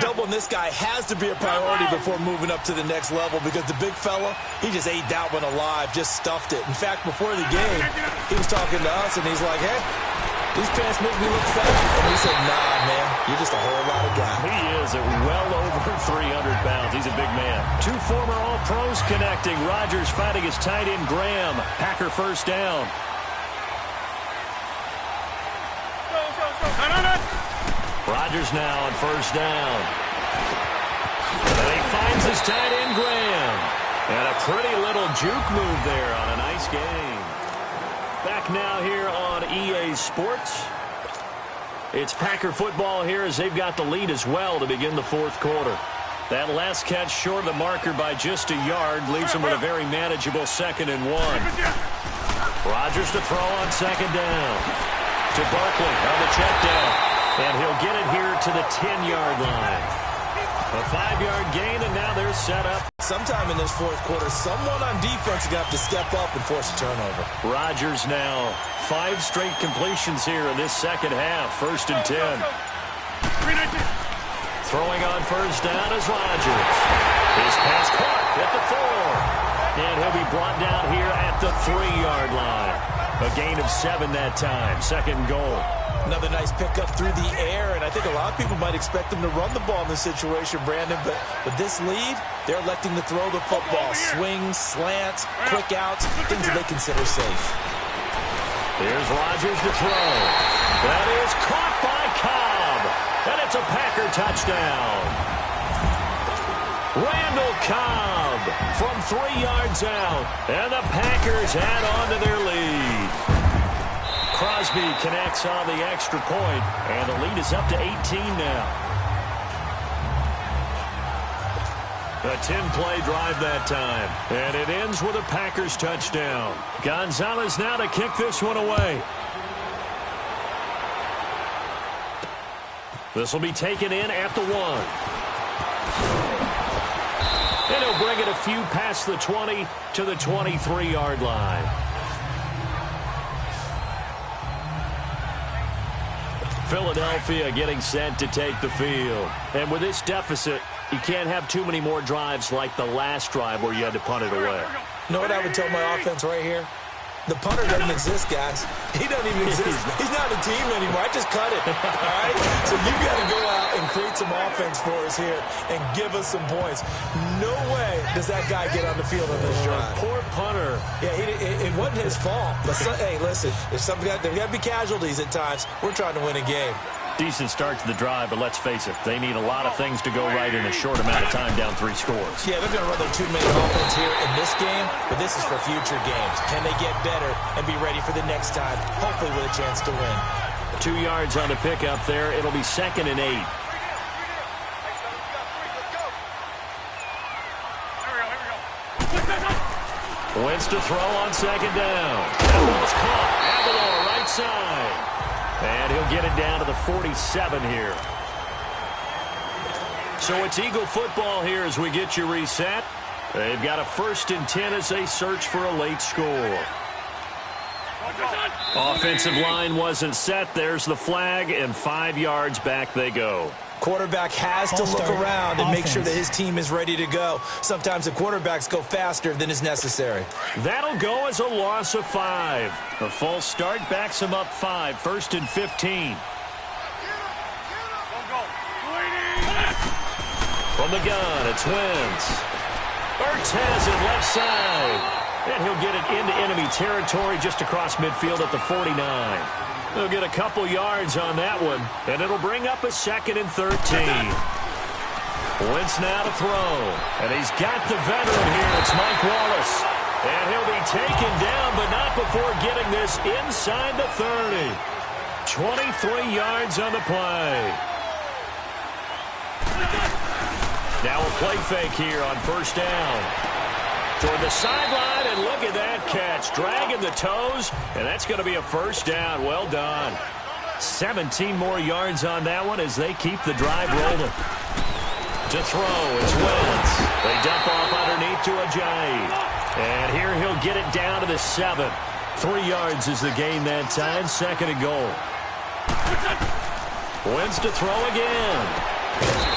Doubling this guy has to be a priority before moving up to the next level because the big fella, he just ate that one alive, just stuffed it. In fact, before the game, he was talking to us, and he's like, hey, these pants make me look fat. And we said, nah, man, you're just a whole lot of guy. He is at well over 300 pounds. He's a big man. Two former All-Pros connecting. Rodgers fighting his tight end, Graham. Packer first down. Rodgers now on first down. And he finds his tight end, Graham. And a pretty little juke move there on a nice game. Back now here on EA Sports. It's Packer football here as they've got the lead as well to begin the fourth quarter. That last catch short of the marker by just a yard leaves them with a very manageable 2nd and 1. Rodgers to throw on 2nd down. To Barkley on the check down. And he'll get it here to the 10-yard line. A 5-yard gain, and now they're set up. Sometime in this fourth quarter, someone on defense is going to have to step up and force a turnover. Rodgers now 5 straight completions here in this second half. 1st and 10. Throwing on 1st down is Rodgers. His pass caught at the 4. And he'll be brought down here at the 3-yard line. A gain of 7 that time. 2nd and goal. Another nice pickup through the air, and I think a lot of people might expect them to run the ball in this situation, Brandon, but with this lead, they're electing to throw the football. Swings, slants, quick outs, things that they consider safe. Here's Rodgers to throw. That is caught by Cobb, and it's a Packer touchdown. Randall Cobb from 3 yards out, and the Packers add on to their lead. Crosby connects on the extra point, and the lead is up to 18 now. A 10-play drive that time, and it ends with a Packers touchdown. Gonzalez now to kick this one away. This will be taken in at the 1. And he'll bring it a few past the 20 to the 23-yard line. Philadelphia getting set to take the field. And with this deficit, you can't have too many more drives like the last drive where you had to punt it away. You know what I would tell my offense right here? The punter doesn't exist, guys. He doesn't even exist. He's not a team anymore. I just cut it. All right? So you got to go out and create some offense for us here and give us some points. No way does that guy get on the field on this drive. Poor punter. Yeah, it wasn't his fault. But hey, listen, there's got to be casualties at times. We're trying to win a game. Decent start to the drive, but let's face it, they need a lot of things to go right in a short amount of time, down 3 scores. Yeah, they're going to run their 2-minute offense here in this game, but this is for future games. Can they get better and be ready for the next time, hopefully with a chance to win? 2 yards on the pickup there. It'll be 2nd and 8. Wentz to throw on 2nd down. That ball's caught. Aguilar right side. And he'll get it down to the 47 here. So it's Eagle football here as we get you reset. They've got a 1st and 10 as they search for a late score. Offensive line wasn't set. There's the flag, and 5 yards back they go. Quarterback has to look around and make sure that his team is ready to go. Sometimes the quarterbacks go faster than is necessary. That'll go as a loss of 5. A false start backs him up 5. 1st and 15. From the gun, it's Wentz. Ertz has it left side. And he'll get it into enemy territory just across midfield at the 49. They'll get a couple yards on that one, and it'll bring up a 2nd and 13. Wentz now to throw, and he's got the veteran here. It's Mike Wallace, and he'll be taken down, but not before getting this inside the 30. 23 yards on the play. Now a play fake here on 1st down. Toward the sideline, and look at that catch. Dragging the toes, and that's going to be a 1st down. Well done. 17 more yards on that one as they keep the drive rolling. To throw, it's Wentz. They dump off underneath to Ajayi. And here he'll get it down to the 7. 3 yards is the gain that time. 2nd and goal. Wentz to throw again.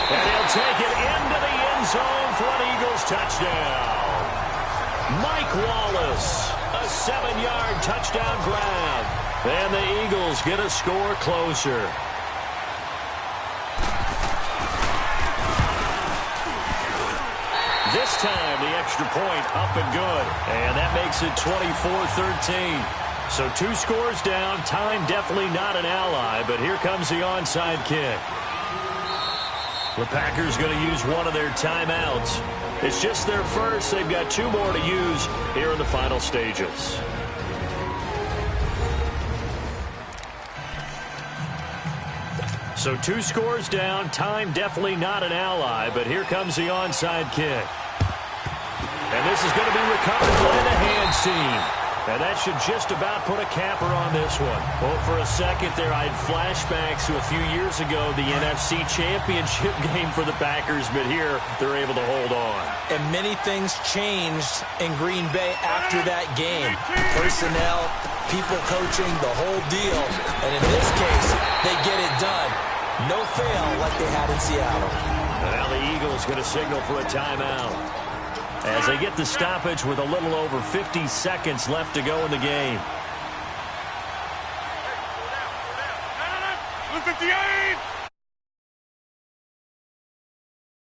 And he'll take it into the end zone for an Eagles touchdown. Mike Wallace, a 7-yard touchdown grab. And the Eagles get a score closer. This time, the extra point up and good. And that makes it 24-13. So 2 scores down. Time definitely not an ally, but here comes the onside kick. The Packers going to use one of their timeouts. It's just their first. They've got 2 more to use here in the final stages. So 2 scores down. Time definitely not an ally, but here comes the onside kick. And this is going to be recovered by the hands team. And that should just about put a capper on this one. Well, for a second there, I had flashbacks to a few years ago, the NFC Championship game for the Packers, but here they're able to hold on. And many things changed in Green Bay after that game. Personnel, people coaching, the whole deal. And in this case, they get it done. No fail like they had in Seattle. Now the Eagles going to signal for a timeout as they get the stoppage with a little over 50 seconds left to go in the game. 58!